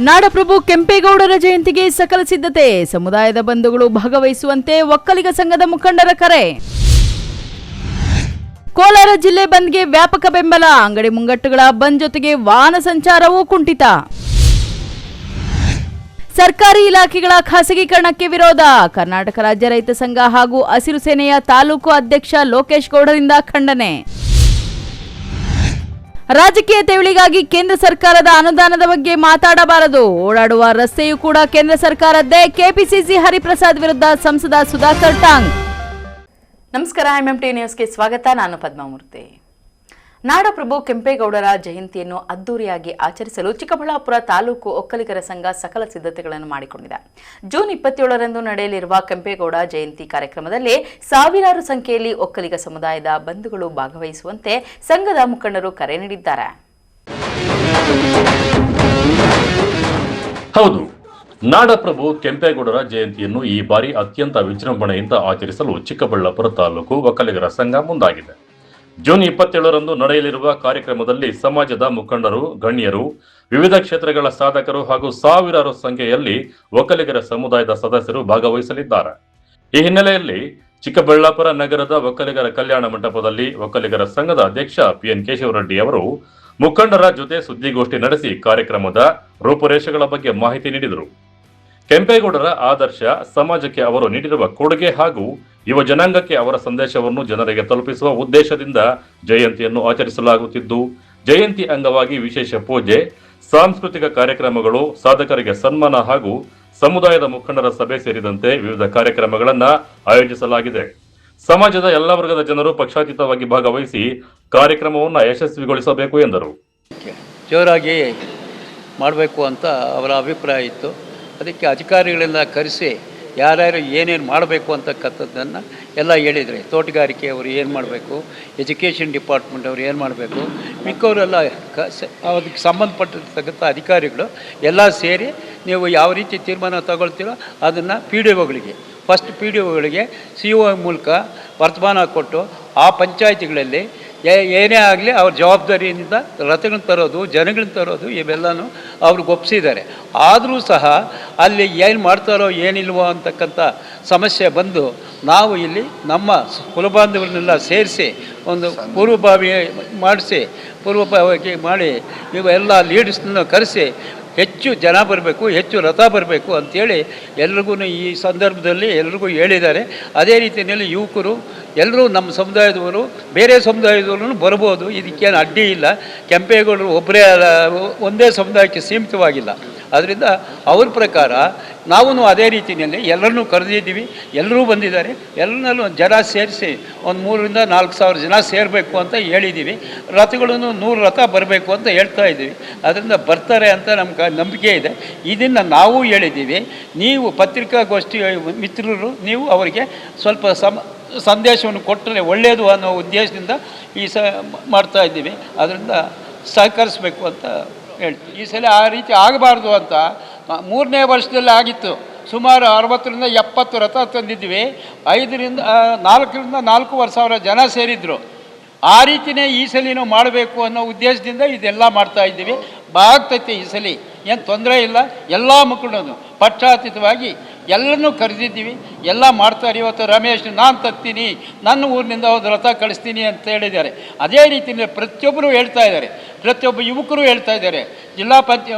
ನಾಡಪ್ರಭು ಕೆಂಪೇಗೌಡರ ಜಯಂತಿಗೆ ಸಕಲ ಸಿದ್ಧತೆ, ಸಮುದಾಯದ ಬಂಧುಗಳು ಭಾಗವಹಿಸುವಂತೆ ಒಕ್ಕಲಿಗ ಸಂಘದ ಮುಖಂಡರ ಕರೆ. ಕೋಲಾರ ಜಿಲ್ಲೆ ಬಂದ್ಗೆ ವ್ಯಾಪಕ ಬೆಂಬಲ, ಅಂಗಡಿ ಮುಂಗಟ್ಟುಗಳ ಬಂದ್ ಜೊತೆಗೆ ವಾಹನ ಸಂಚಾರವೂ ಕುಂಠಿತ. ಸರ್ಕಾರಿ ಇಲಾಖೆಗಳ ಖಾಸಗೀಕರಣಕ್ಕೆ ವಿರೋಧ, ಕರ್ನಾಟಕ ರಾಜ್ಯ ರೈತ ಸಂಘ ಹಾಗೂ ಹಸಿರು ಸೇನೆಯ ತಾಲೂಕು ಅಧ್ಯಕ್ಷ ಲೋಕೇಶ್ ಗೌಡರಿಂದ ಖಂಡನೆ. ರಾಜಕೀಯ ತೆವಳಿಗಾಗಿ ಕೇಂದ್ರ ಸರ್ಕಾರದ ಅನುದಾನದ ಬಗ್ಗೆ ಮಾತಾಡಬಾರದು, ಓಡಾಡುವ ರಸ್ತೆಯೂ ಕೂಡ ಕೇಂದ್ರ ಸರ್ಕಾರದ್ದೇ, ಕೆಪಿಸಿಸಿ ಹರಿಪ್ರಸಾದ್ ವಿರುದ್ಧ ಸಂಸದ ಸುಧಾಕರ್ ಟಾಂಗ್. ನಮಸ್ಕಾರ, ಎಂಎಂಟಿ ನ್ಯೂಸ್ಗೆ ಸ್ವಾಗತ. ನಾನು ಪದ್ಮಾಮೂರ್ತಿ. ನಾಡಪ್ರಭು ಕೆಂಪೇಗೌಡರ ಜಯಂತಿಯನ್ನು ಅದ್ದೂರಿಯಾಗಿ ಆಚರಿಸಲು ಚಿಕ್ಕಬಳ್ಳಾಪುರ ತಾಲೂಕು ಒಕ್ಕಲಿಗರ ಸಂಘ ಸಕಲ ಸಿದ್ಧತೆಗಳನ್ನು ಮಾಡಿಕೊಂಡಿದೆ. ಜೂನ್ 27ರಂದು ನಡೆಯಲಿರುವ ಕೆಂಪೇಗೌಡ ಜಯಂತಿ ಕಾರ್ಯಕ್ರಮದಲ್ಲಿ ಸಾವಿರಾರು ಸಂಖ್ಯೆಯಲ್ಲಿ ಒಕ್ಕಲಿಗ ಸಮುದಾಯದ ಬಂಧುಗಳು ಭಾಗವಹಿಸುವಂತೆ ಸಂಘದ ಮುಖಂಡರು ಕರೆ ನೀಡಿದ್ದಾರೆ. ಹೌದು, ನಾಡಪ್ರಭು ಕೆಂಪೇಗೌಡರ ಜಯಂತಿಯನ್ನು ಈ ಬಾರಿ ಅತ್ಯಂತ ವಿಜೃಂಭಣೆಯಿಂದ ಆಚರಿಸಲು ಚಿಕ್ಕಬಳ್ಳಾಪುರ ತಾಲೂಕು ಒಕ್ಕಲಿಗರ ಸಂಘ ಮುಂದಾಗಿದೆ. ಜೂನ್ 27ರಂದು ನಡೆಯಲಿರುವ ಕಾರ್ಯಕ್ರಮದಲ್ಲಿ ಸಮಾಜದ ಮುಖಂಡರು, ಗಣ್ಯರು, ವಿವಿಧ ಕ್ಷೇತ್ರಗಳ ಸಾಧಕರು ಹಾಗೂ ಸಾವಿರಾರು ಸಂಖ್ಯೆಯಲ್ಲಿ ಒಕ್ಕಲಿಗರ ಸಮುದಾಯದ ಸದಸ್ಯರು ಭಾಗವಹಿಸಲಿದ್ದಾರೆ. ಈ ಹಿನ್ನೆಲೆಯಲ್ಲಿ ಚಿಕ್ಕಬಳ್ಳಾಪುರ ನಗರದ ಒಕ್ಕಲಿಗರ ಕಲ್ಯಾಣ ಮಂಟಪದಲ್ಲಿ ಒಕ್ಕಲಿಗರ ಸಂಘದ ಅಧ್ಯಕ್ಷ ಪಿಎನ್ ಕೇಶವರೆಡ್ಡಿ ಅವರು ಮುಖಂಡರ ಜೊತೆ ಸುದ್ದಿಗೋಷ್ಠಿ ನಡೆಸಿ ಕಾರ್ಯಕ್ರಮದ ರೂಪುರೇಷೆಗಳ ಬಗ್ಗೆ ಮಾಹಿತಿ ನೀಡಿದರು. ಕೆಂಪೇಗೌಡರ ಆದರ್ಶ, ಸಮಾಜಕ್ಕೆ ಅವರು ನೀಡಿರುವ ಕೊಡುಗೆ ಹಾಗೂ ಯುವ ಜನಾಂಗಕ್ಕೆ ಅವರ ಸಂದೇಶವನ್ನು ಜನರಿಗೆ ತಲುಪಿಸುವ ಉದ್ದೇಶದಿಂದ ಜಯಂತಿಯನ್ನು ಆಚರಿಸಲಾಗುತ್ತಿದ್ದು, ಜಯಂತಿ ಅಂಗವಾಗಿ ವಿಶೇಷ ಪೂಜೆ, ಸಾಂಸ್ಕೃತಿಕ ಕಾರ್ಯಕ್ರಮಗಳು, ಸಾಧಕರಿಗೆ ಸನ್ಮಾನ ಹಾಗೂ ಸಮುದಾಯದ ಮುಖಂಡರ ಸಭೆ ಸೇರಿದಂತೆ ವಿವಿಧ ಕಾರ್ಯಕ್ರಮಗಳನ್ನು ಆಯೋಜಿಸಲಾಗಿದೆ. ಸಮಾಜದ ಎಲ್ಲ ವರ್ಗದ ಜನರು ಪಕ್ಷಾತೀತವಾಗಿ ಭಾಗವಹಿಸಿ ಕಾರ್ಯಕ್ರಮವನ್ನು ಯಶಸ್ವಿಗೊಳಿಸಬೇಕು ಎಂದರು. ಜೋರಾಗಿ ಮಾಡಬೇಕು ಅಂತ ಅವರ ಅಭಿಪ್ರಾಯ ಇತ್ತು. ಅದಕ್ಕೆ ಅಧಿಕಾರಿಗಳೆಲ್ಲ ಕರೆಸಿ ಯಾರ್ಯಾರು ಏನೇನು ಮಾಡಬೇಕು ಅಂತಕ್ಕಂಥದ್ದನ್ನು ಎಲ್ಲ ಹೇಳಿದರೆ, ತೋಟಗಾರಿಕೆ ಅವರು ಏನು ಮಾಡಬೇಕು, ಎಜುಕೇಷನ್ ಡಿಪಾರ್ಟ್ಮೆಂಟ್ ಅವರು ಏನು ಮಾಡಬೇಕು, ಮಿಕ್ಕವರೆಲ್ಲ ಅದಕ್ಕೆ ಸಂಬಂಧಪಟ್ಟಿರ್ತಕ್ಕಂಥ ಅಧಿಕಾರಿಗಳು ಎಲ್ಲ ಸೇರಿ ನೀವು ಯಾವ ರೀತಿ ತೀರ್ಮಾನ ತಗೊಳ್ತೀರೋ ಅದನ್ನು PDOಗಳಿಗೆ ಫಸ್ಟ್ PDOಗಳಿಗೆ CO ಮೂಲಕ ವರ್ತಮಾನ ಕೊಟ್ಟು ಆ ಪಂಚಾಯಿತಿಗಳಲ್ಲಿ ಏನೇ ಆಗಲಿ ಅವ್ರ ಜವಾಬ್ದಾರಿಯಿಂದ ರಥಗಳನ್ನ ತರೋದು, ಜನಗಳನ್ನ ತರೋದು ಇವೆಲ್ಲನೂ ಅವ್ರಿಗೆ ಒಪ್ಪಿಸಿದ್ದಾರೆ. ಆದರೂ ಸಹ ಅಲ್ಲಿ ಏನು ಮಾಡ್ತಾರೋ ಏನಿಲ್ವೋ ಅಂತಕ್ಕಂಥ ಸಮಸ್ಯೆ ಬಂದು ನಾವು ಇಲ್ಲಿ ನಮ್ಮ ಕುಲಬಾಂಧವರನ್ನೆಲ್ಲ ಸೇರಿಸಿ ಒಂದು ಪೂರ್ವಭಾವಿ ಮಾಡಿ ಇವೆಲ್ಲ ಲೀಡರ್ಸ್ನ ಕರೆಸಿ ಹೆಚ್ಚು ಜನ ಬರಬೇಕು, ಹೆಚ್ಚು ರಥ ಬರಬೇಕು ಅಂಥೇಳಿ ಎಲ್ರಿಗೂ ಈ ಸಂದರ್ಭದಲ್ಲಿ ಎಲ್ರಿಗೂ ಹೇಳಿದ್ದಾರೆ. ಅದೇ ರೀತಿಯಲ್ಲಿ ಯುವಕರು ಎಲ್ಲರೂ ನಮ್ಮ ಸಮುದಾಯದವರು, ಬೇರೆ ಸಮುದಾಯದವರು ಬರ್ಬೋದು, ಇದಕ್ಕೇನು ಅಡ್ಡಿ ಇಲ್ಲ. ಕೆಂಪೇಗೌಡರು ಒಬ್ಬರೇ ಒಂದೇ ಸಮುದಾಯಕ್ಕೆ ಸೀಮಿತವಾಗಿಲ್ಲ. ಅದರಿಂದ ಅವ್ರ ಪ್ರಕಾರ ನಾವು ಅದೇ ರೀತಿಯಲ್ಲಿ ಎಲ್ಲರನ್ನೂ ಕರೆದಿದ್ದೀವಿ, ಎಲ್ಲರೂ ಬಂದಿದ್ದಾರೆ. ಎಲ್ಲರನ್ನೂ ಜನ ಸೇರಿಸಿ ಒಂದು 3,000 to 4,000 ಜನ ಸೇರಬೇಕು ಅಂತ ಹೇಳಿದ್ದೀವಿ. ರಥಗಳನ್ನು 100 ರಥ ಬರಬೇಕು ಅಂತ ಹೇಳ್ತಾ ಇದ್ದೀವಿ. ಅದರಿಂದ ಬರ್ತಾರೆ ಅಂತ ನಮ್ಗೆ ನಂಬಿಕೆ ಇದೆ. ಇದನ್ನು ನಾವು ಹೇಳಿದ್ದೀವಿ. ನೀವು ಪತ್ರಿಕಾಗೋಷ್ಠಿ ಮಿತ್ರರು ನೀವು ಅವರಿಗೆ ಸ್ವಲ್ಪ ಸಂದೇಶವನ್ನು ಕೊಟ್ಟರೆ ಒಳ್ಳೆಯದು ಅನ್ನೋ ಉದ್ದೇಶದಿಂದ ಮಾಡ್ತಾ ಇದ್ದೀವಿ. ಅದರಿಂದ ಸಹಕರಿಸಬೇಕು ಅಂತ ಹೇಳ್ತೀವಿ. ಈ ಸಲ ಆ ರೀತಿ ಆಗಬಾರ್ದು ಅಂತ 3ನೇ ವರ್ಷದಲ್ಲಿ ಆಗಿತ್ತು. ಸುಮಾರು 60 to 70 ರಥ ತಂದಿದ್ವಿ. 4 to 4,500 ಜನ ಸೇರಿದ್ರು. ಆ ರೀತಿಯೇ ಈ ಸಲಿನೂ ಮಾಡಬೇಕು ಅನ್ನೋ ಉದ್ದೇಶದಿಂದ ಇದೆಲ್ಲ ಮಾಡ್ತಾ ಇದ್ದೀವಿ. ಆಗ್ತೈತೆ ಈ ಸಲ, ಏನು ತೊಂದರೆ ಇಲ್ಲ. ಎಲ್ಲ ಮಕ್ಕಳನ್ನು ಪಕ್ಷಾತೀತವಾಗಿ ಎಲ್ಲರನ್ನೂ ಕರೆದಿದ್ದೀವಿ, ಎಲ್ಲ ಮಾಡ್ತಾರೆ. ಇವತ್ತು ರಮೇಶ್ ನಾನು ತರ್ತೀನಿ, ನನ್ನ ಊರಿನಿಂದ ಒಂದು ರಥ ಕಳಿಸ್ತೀನಿ ಅಂತ ಹೇಳಿದ್ದಾರೆ. ಅದೇ ರೀತಿಯಲ್ಲಿ ಪ್ರತಿಯೊಬ್ಬರು ಹೇಳ್ತಾ ಇದ್ದಾರೆ, ಪ್ರತಿಯೊಬ್ಬ ಯುವಕರು ಹೇಳ್ತಾ ಇದ್ದಾರೆ.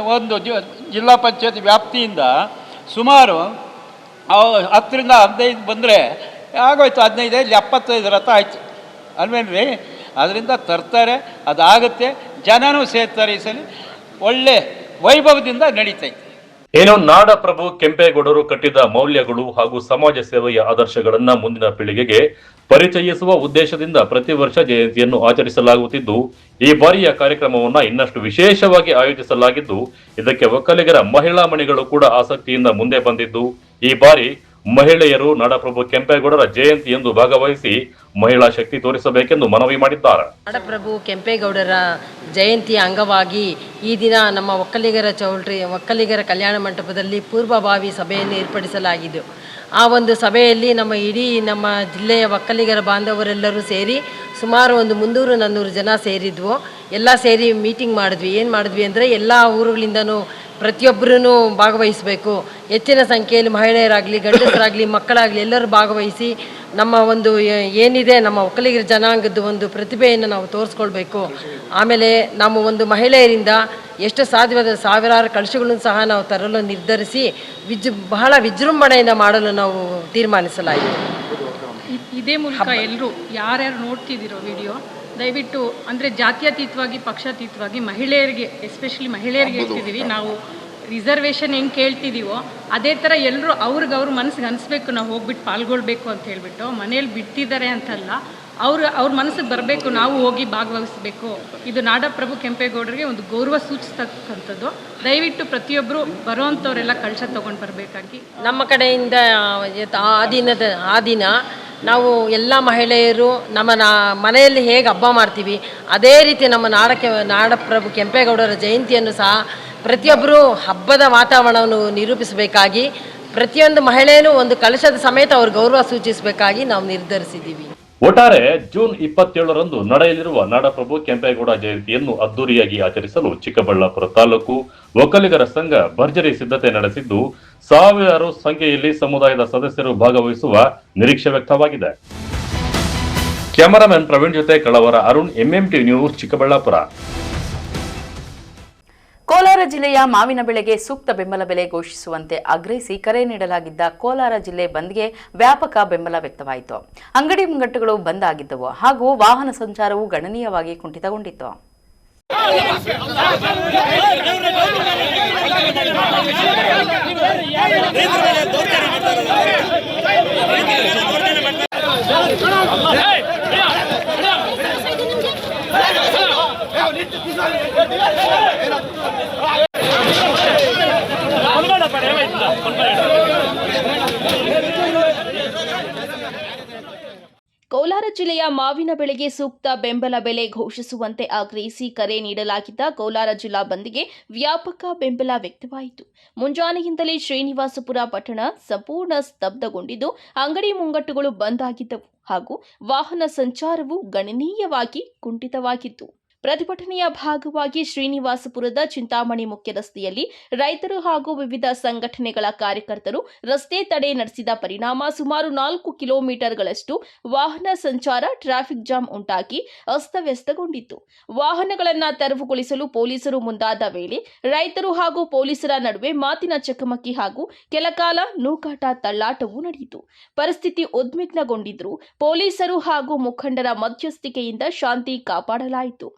ಜಿಲ್ಲಾ ಪಂಚಾಯತ್ ವ್ಯಾಪ್ತಿಯಿಂದ ಸುಮಾರು 10 to 15 ಬಂದರೆ ಆಗೋಯ್ತು. 15 75 ರಥ ಆಯಿತು ಅಲ್ವೇನ್ರಿ? ಅದರಿಂದ ತರ್ತಾರೆ, ಅದಾಗುತ್ತೆ, ಜನನೂ ಸೇರ್ತಾರೆ. ಈ ಸಲ ಒಳ್ಳೆ ವೈಭವದಿಂದ ನಡೀತೈತೆ. ಏನು, ನಾಡಪ್ರಭು ಕೆಂಪೇಗೌಡರು ಕಟ್ಟಿದ ಮೌಲ್ಯಗಳು ಹಾಗೂ ಸಮಾಜ ಸೇವೆಯ ಆದರ್ಶಗಳನ್ನ ಮುಂದಿನ ಪೀಳಿಗೆಗೆ ಪರಿಚಯಿಸುವ ಉದ್ದೇಶದಿಂದ ಪ್ರತಿ ವರ್ಷ ಜಯಂತಿಯನ್ನು ಆಚರಿಸಲಾಗುತ್ತಿದ್ದು, ಈ ಬಾರಿಯ ಕಾರ್ಯಕ್ರಮವನ್ನು ಇನ್ನಷ್ಟು ವಿಶೇಷವಾಗಿ ಆಯೋಜಿಸಲಾಗಿದ್ದು, ಇದಕ್ಕೆ ಒಕ್ಕಲಿಗರ ಮಹಿಳಾ ಮಣಿಗಳು ಕೂಡ ಆಸಕ್ತಿಯಿಂದ ಮುಂದೆ ಬಂದಿದ್ದು, ಈ ಬಾರಿ ಮಹಿಳೆಯರು ನಾಡಪ್ರಭು ಕೆಂಪೇಗೌಡರ ಜಯಂತಿ ಎಂದು ಭಾಗವಹಿಸಿ ಮಹಿಳಾ ಶಕ್ತಿ ತೋರಿಸಬೇಕೆಂದು ಮನವಿ ಮಾಡಿದ್ದಾರೆ. ನಾಡಪ್ರಭು ಕೆಂಪೇಗೌಡರ ಜಯಂತಿಯ ಅಂಗವಾಗಿ ಈ ದಿನ ನಮ್ಮ ಒಕ್ಕಲಿಗರ ಕಲ್ಯಾಣ ಮಂಟಪದಲ್ಲಿ ಪೂರ್ವಭಾವಿ ಸಭೆಯನ್ನು ಏರ್ಪಡಿಸಲಾಗಿದ್ದು, ಆ ಒಂದು ಸಭೆಯಲ್ಲಿ ನಮ್ಮ ಜಿಲ್ಲೆಯ ಒಕ್ಕಲಿಗರ ಬಾಂಧವರೆಲ್ಲರೂ ಸೇರಿ ಸುಮಾರು ಒಂದು 300-400 ಜನ ಸೇರಿದ್ವು. ಎಲ್ಲ ಸೇರಿ ಮೀಟಿಂಗ್ ಮಾಡಿದ್ವಿ. ಏನು ಮಾಡಿದ್ವಿ ಅಂದರೆ ಎಲ್ಲ ಊರುಗಳಿಂದನೂ ಪ್ರತಿಯೊಬ್ಬರೂ ಭಾಗವಹಿಸಬೇಕು. ಹೆಚ್ಚಿನ ಸಂಖ್ಯೆಯಲ್ಲಿ ಮಹಿಳೆಯರಾಗಲಿ, ಗಂಡಸರಾಗಲಿ, ಮಕ್ಕಳಾಗಲಿ ಎಲ್ಲರೂ ಭಾಗವಹಿಸಿ ನಮ್ಮ ಒಂದು ಏನಿದೆ ನಮ್ಮ ಒಕ್ಕಲಿಗರ ಜನಾಂಗದ ಒಂದು ಪ್ರತಿಭೆಯನ್ನು ನಾವು ತೋರಿಸ್ಕೊಳ್ಬೇಕು. ಆಮೇಲೆ ನಮ್ಮ ಒಂದು ಮಹಿಳೆಯರಿಂದ ಎಷ್ಟು ಸಾಧ್ಯವಾದ ಸಾವಿರಾರು ಕಳಶಗಳನ್ನು ಸಹ ನಾವು ತರಲು ನಿರ್ಧರಿಸಿ ಬಹಳ ವಿಜೃಂಭಣೆಯಿಂದ ಮಾಡಲು ನಾವು ತೀರ್ಮಾನಿಸಲಾಯಿತು. ಇದೇ ಮೂಲಕ ಎಲ್ಲರೂ ಯಾರ್ಯಾರು ನೋಡ್ತಿದ್ದೀರೋ ವಿಡಿಯೋ ದಯವಿಟ್ಟು ಅಂದರೆ ಜಾತ್ಯತೀತವಾಗಿ ಪಕ್ಷಾತೀತವಾಗಿ ಮಹಿಳೆಯರಿಗೆ ಎಸ್ಪೆಷಲಿ ಮಹಿಳೆಯರಿಗೆ ಹೇಳ್ತಿದ್ದೀವಿ. ನಾವು ರಿಸರ್ವೇಷನ್ ಹೆಂಗೆ ಕೇಳ್ತಿದ್ದೀವೋ ಅದೇ ಥರ ಎಲ್ಲರೂ ಅವ್ರ ಮನಸ್ಸಿಗೆ ಅನಿಸ್ಬೇಕು, ನಾವು ಹೋಗ್ಬಿಟ್ಟು ಪಾಲ್ಗೊಳ್ಬೇಕು ಅಂತ ಹೇಳ್ಬಿಟ್ಟು. ಮನೇಲಿ ಬಿಡ್ತಿದ್ದಾರೆ ಅಂತಲ್ಲ, ಅವ್ರ ಮನಸ್ಸಿಗೆ ಬರಬೇಕು, ನಾವು ಹೋಗಿ ಭಾಗವಹಿಸಬೇಕು. ಇದು ನಾಡಪ್ರಭು ಕೆಂಪೇಗೌಡರಿಗೆ ಒಂದು ಗೌರವ ಸೂಚಿಸ್ತಕ್ಕಂಥದ್ದು. ದಯವಿಟ್ಟು ಪ್ರತಿಯೊಬ್ಬರು ಬರೋವಂಥವರೆಲ್ಲ ಕಳಶ ತೊಗೊಂಡು ಬರಬೇಕಾಗಿ ನಮ್ಮ ಕಡೆಯಿಂದ ಆ ದಿನ ನಾವು ಎಲ್ಲ ಮಹಿಳೆಯರು ನಮ್ಮ ಮನೆಯಲ್ಲಿ ಹೇಗೆ ಹಬ್ಬ ಮಾಡ್ತೀವಿ ಅದೇ ರೀತಿ ನಮ್ಮ ನಾಡಪ್ರಭು ಕೆಂಪೇಗೌಡರ ಜಯಂತಿಯನ್ನು ಸಹ ಪ್ರತಿಯೊಬ್ಬರು ಹಬ್ಬದ ವಾತಾವರಣವನ್ನು ನಿರೂಪಿಸಬೇಕಾಗಿ ಪ್ರತಿಯೊಂದು ಮಹಿಳೆಯೂ ಒಂದು ಕಳಶದ ಸಮೇತ ಅವ್ರ ಗೌರವ ಸೂಚಿಸಬೇಕಾಗಿ ನಾವು ನಿರ್ಧರಿಸಿದ್ದೀವಿ. ಒಟ್ಟಾರೆ ಜೂನ್ 27ರಂದು ನಡೆಯಲಿರುವ ನಾಡಪ್ರಭು ಕೆಂಪೇಗೌಡ ಜಯಂತಿಯನ್ನು ಅದ್ದೂರಿಯಾಗಿ ಆಚರಿಸಲು ಚಿಕ್ಕಬಳ್ಳಾಪುರ ತಾಲೂಕು ಒಕ್ಕಲಿಗರ ಸಂಘ ಭರ್ಜರಿ ಸಿದ್ಧತೆ ನಡೆಸಿದ್ದು ಸಾವಿರಾರು ಸಂಖ್ಯೆಯಲ್ಲಿ ಸಮುದಾಯದ ಸದಸ್ಯರು ಭಾಗವಹಿಸುವ ನಿರೀಕ್ಷೆ ವ್ಯಕ್ತವಾಗಿದೆ. ಕ್ಯಾಮರಾಮನ್ ಪ್ರವೀಣ್ ಜೊತೆ ಕಳವರ ಅರುಣ್, ಎಂಎಂಟಿ ನ್ಯೂಸ್, ಚಿಕ್ಕಬಳ್ಳಾಪುರ. ಕೋಲಾರ ಜಿಲ್ಲೆಯ ಮಾವಿನ ಬೆಳೆಗೆ ಸೂಕ್ತ ಬೆಂಬಲ ಬೆಲೆ ಘೋಷಿಸುವಂತೆ ಆಗ್ರಹಿಸಿ ಕರೆ ನೀಡಲಾಗಿದ್ದ ಕೋಲಾರ ಜಿಲ್ಲೆ ಬಂದ್ಗೆ ವ್ಯಾಪಕ ಬೆಂಬಲ ವ್ಯಕ್ತವಾಯಿತು. ಅಂಗಡಿ ಮುಂಗಟ್ಟುಗಳು ಬಂದ್ ಆಗಿದ್ದವು ಹಾಗೂ ವಾಹನ ಸಂಚಾರವು ಗಣನೀಯವಾಗಿ ಕುಂಠಿತಗೊಂಡಿತ್ತು. ಕೋಲಾರ ಜಿಲ್ಲೆಯ ಮಾವಿನ ಬೆಳೆಗೆ ಸೂಕ್ತ ಬೆಂಬಲ ಬೆಲೆ ಘೋಷಿಸುವಂತೆ ಆಗ್ರಹಿಸಿ ಕರೆ ನೀಡಲಾಗಿದ್ದ ಕೋಲಾರ ಜಿಲ್ಲಾ ಬಂದ್ಗೆ ವ್ಯಾಪಕ ಬೆಂಬಲ ವ್ಯಕ್ತವಾಯಿತು. ಮುಂಜಾನೆಯಿಂದಲೇ ಶ್ರೀನಿವಾಸಪುರ ಪಟ್ಟಣ ಸಂಪೂರ್ಣ ಸ್ತಬ್ಧಗೊಂಡಿದ್ದು ಅಂಗಡಿ ಮುಂಗಟ್ಟುಗಳು ಬಂದ್ ಆಗಿದ್ದವು ಹಾಗೂ ವಾಹನ ಸಂಚಾರವು ಗಣನೀಯವಾಗಿ ಕುಂಠಿತವಾಗಿತ್ತು. ಪ್ರತಿಭಟನೆಯ ಭಾಗವಾಗಿ ಶ್ರೀನಿವಾಸಪುರದ ಚಿಂತಾಮಣಿ ಮುಖ್ಯ ರಸ್ತೆಯಲ್ಲಿ ರೈತರು ಹಾಗೂ ವಿವಿಧ ಸಂಘಟನೆಗಳ ಕಾರ್ಯಕರ್ತರು ರಸ್ತೆ ತಡೆ ನಡೆಸಿದ ಪರಿಣಾಮ ಸುಮಾರು 4 ಕಿಲೋಮೀಟರ್ಗಳಷ್ಟು ವಾಹನ ಸಂಚಾರ ಟ್ರಾಫಿಕ್ ಜಾಮ್ ಉಂಟಾಗಿ ಅಸ್ತವ್ಯಸ್ತಗೊಂಡಿತ್ತು. ವಾಹನಗಳನ್ನು ತೆರವುಗೊಳಿಸಲು ಪೊಲೀಸರು ಮುಂದಾದ ವೇಳೆ ರೈತರು ಹಾಗೂ ಪೊಲೀಸರ ನಡುವೆ ಮಾತಿನ ಚಕಮಕಿ ಹಾಗೂ ಕೆಲಕಾಲ ನೂಕಾಟ ತಳ್ಳಾಟವೂ ನಡೆಯಿತು. ಪರಿಸ್ಥಿತಿ ಉದ್ವಿಗ್ನಗೊಂಡಿದ್ದರೂ ಪೊಲೀಸರು ಹಾಗೂ ಮುಖಂಡರ ಮಧ್ಯಸ್ಥಿಕೆಯಿಂದ ಶಾಂತಿ ಕಾಪಾಡಲಾಯಿತು.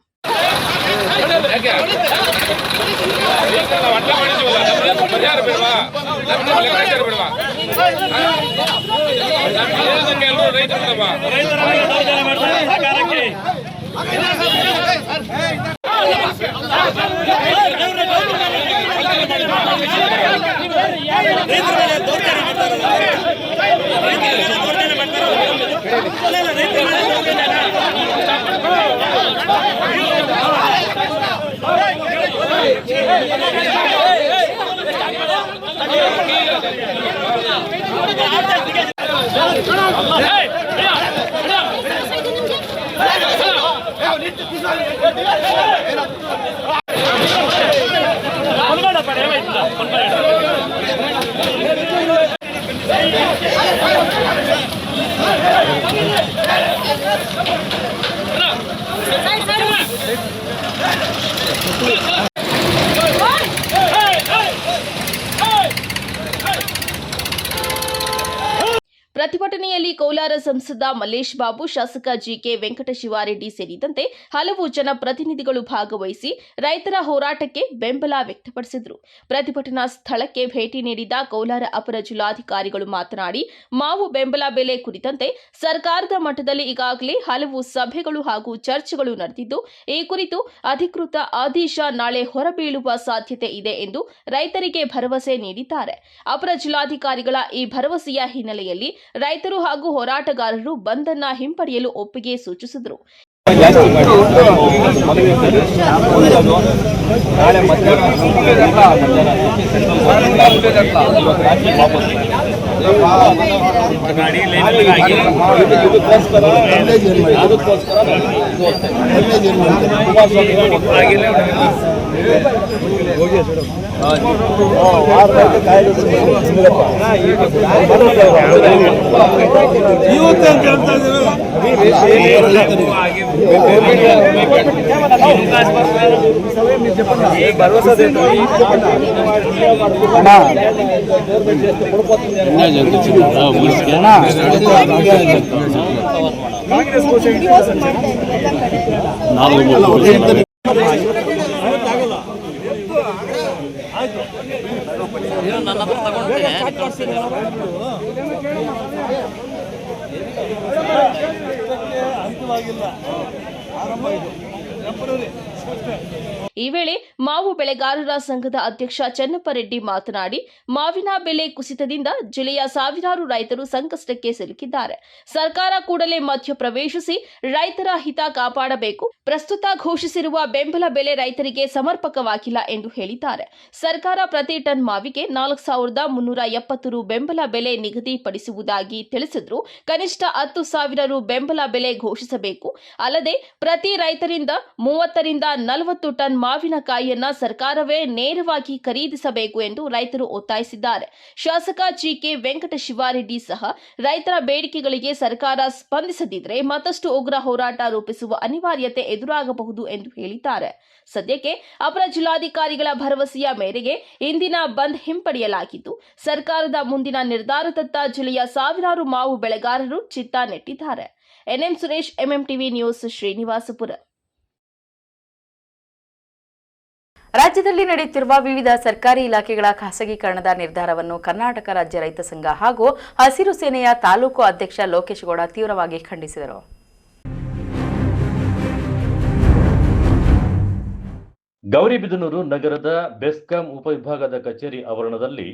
ಪ್ರತಿಭಟನೆಯಲ್ಲಿ ಕೋಲಾರ ಸಂಸದ ಮಲ್ಲೇಶ್ ಬಾಬು, ಶಾಸಕ ಜಿಕೆ ವೆಂಕಟಶಿವಾರೆಡ್ಡಿ ಸೇರಿದಂತೆ ಹಲವು ಜನಪ್ರತಿನಿಧಿಗಳು ಭಾಗವಹಿಸಿ ರೈತರ ಹೋರಾಟಕ್ಕೆ ಬೆಂಬಲ ವ್ಯಕ್ತಪಡಿಸಿದರು. ಪ್ರತಿಭಟನಾ ಸ್ಥಳಕ್ಕೆ ಭೇಟಿ ನೀಡಿದ ಕೋಲಾರ ಅಪರ ಜಿಲ್ಲಾಧಿಕಾರಿಗಳು ಮಾತನಾಡಿ, ಮಾವು ಬೆಂಬಲ ಬೆಲೆ ಕುರಿತಂತೆ ಸರ್ಕಾರದ ಮಟ್ಟದಲ್ಲಿ ಈಗಾಗಲೇ ಹಲವು ಸಭೆಗಳು ಹಾಗೂ ಚರ್ಚೆಗಳು ನಡೆದಿದ್ದು, ಈ ಕುರಿತು ಅಧಿಕೃತ ಆದೇಶ ನಾಳೆ ಹೊರಬೀಳುವ ಸಾಧ್ಯತೆ ಇದೆ ಎಂದು ರೈತರಿಗೆ ಭರವಸೆ ನೀಡಿದ್ದಾರೆ. ಅಪರ ಜಿಲ್ಲಾಧಿಕಾರಿಗಳ ಈ ಭರವಸೆಯ ಹಿನ್ನೆಲೆಯಲ್ಲಿ ರೈತರು ಹಾಗೂ ಹೋರಾಟಗಾರರು ಬಂದ್ ಅನ್ನು ಹಿಂಪಡೆಯಲು ಒಪ್ಪಿಗೆ ಸೂಚಿಸಿದರು. ಈ ವೇಳೆ ಮಾವು ಬೆಳೆಗಾರರ ಸಂಘದ ಅಧ್ಯಕ್ಷ ಚೆನ್ನಪ್ಪರೆಡ್ಡಿ ಮಾತನಾಡಿ, ಮಾವಿನ ಬೆಲೆ ಕುಸಿತದಿಂದ ಜಿಲ್ಲೆಯ ಸಾವಿರಾರು ರೈತರು ಸಂಕಷ್ಟಕ್ಕೆ ಸಿಲುಕಿದ್ದಾರೆ. ಸರ್ಕಾರ ಕೂಡಲೇ ಮಧ್ಯ ಪ್ರವೇಶಿಸಿ ರೈತರ ಹಿತ ಕಾಪಾಡಬೇಕು. ಪ್ರಸ್ತುತ ಘೋಷಿಸಿರುವ ಬೆಂಬಲ ಬೆಲೆ ರೈತರಿಗೆ ಸಮರ್ಪಕವಾಗಿಲ್ಲ ಎಂದು ಹೇಳಿದ್ದಾರೆ. ಸರ್ಕಾರ ಪ್ರತಿ ಟನ್ ಮಾವಿಗೆ 4,370 ರು ಬೆಂಬಲ ಬೆಲೆ ನಿಗದಿಪಡಿಸುವುದಾಗಿ ತಿಳಿಸಿದ್ರು. ಕನಿಷ್ಠ 10,000 ರು ಬೆಂಬಲ ಬೆಲೆ ಘೋಷಿಸಬೇಕು. ಅಲ್ಲದೆ ಪ್ರತಿ ರೈತರಿಂದ 30 ರಿಂದ 40 ಟನ್ ಮಾವಿನಕಾಯಿಯನ್ನ ಸರ್ಕಾರವೇ ನೇರವಾಗಿ ಖರೀದಿಸಬೇಕು ಎಂದು ರೈತರು ಒತ್ತಾಯಿಸಿದ್ದಾರೆ. ಶಾಸಕ ಜಿಕೆ ವೆಂಕಟಶಿವಾರೆಡ್ಡಿ ಸಹ ರೈತರ ಬೇಡಿಕೆಗಳಿಗೆ ಸರ್ಕಾರ ಸ್ಪಂದಿಸದಿದ್ದರೆ ಮತ್ತಷ್ಟು ಉಗ್ರ ಹೋರಾಟ ರೂಪಿಸುವ ಅನಿವಾರ್ಯತೆ ಎದುರಾಗಬಹುದು ಎಂದು ಹೇಳಿದ್ದಾರೆ. ಸದ್ಯಕ್ಕೆ ಅಪರ ಜಿಲ್ಲಾಧಿಕಾರಿಗಳ ಭರವಸೆಯ ಮೇರೆಗೆ ಇಂದಿನ ಬಂದ್ ಹಿಂಪಡೆಯಲಾಗಿದ್ದು, ಸರ್ಕಾರದ ಮುಂದಿನ ನಿರ್ಧಾರದತ್ತ ಜಿಲ್ಲೆಯ ಸಾವಿರಾರು ಮಾವು ಬೆಳೆಗಾರರು ಚಿತ್ತ ನೆಟ್ಟಿದ್ದಾರೆ. N M Suresh, MMTV news, Srinivasapura. ರಾಜ್ಯದಲ್ಲಿ ನಡೆಯುತ್ತಿರುವ ವಿವಿಧ ಸರ್ಕಾರಿ ಇಲಾಖೆಗಳ ಖಾಸಗೀಕರಣದ ನಿರ್ಧಾರವನ್ನು ಕರ್ನಾಟಕ ರಾಜ್ಯ ರೈತ ಸಂಘ ಹಾಗೂ ಹಸಿರು ಸೇನೆಯ ತಾಲೂಕು ಅಧ್ಯಕ್ಷ ಲೋಕೇಶ್ ಗೌಡ ತೀವ್ರವಾಗಿ ಖಂಡಿಸಿದರು. ಗೌರಿಬಿದನೂರು ನಗರದ ಬೆಸ್ಕಾಂ ಉಪವಿಭಾಗದ ಕಚೇರಿ ಆವರಣದಲ್ಲಿ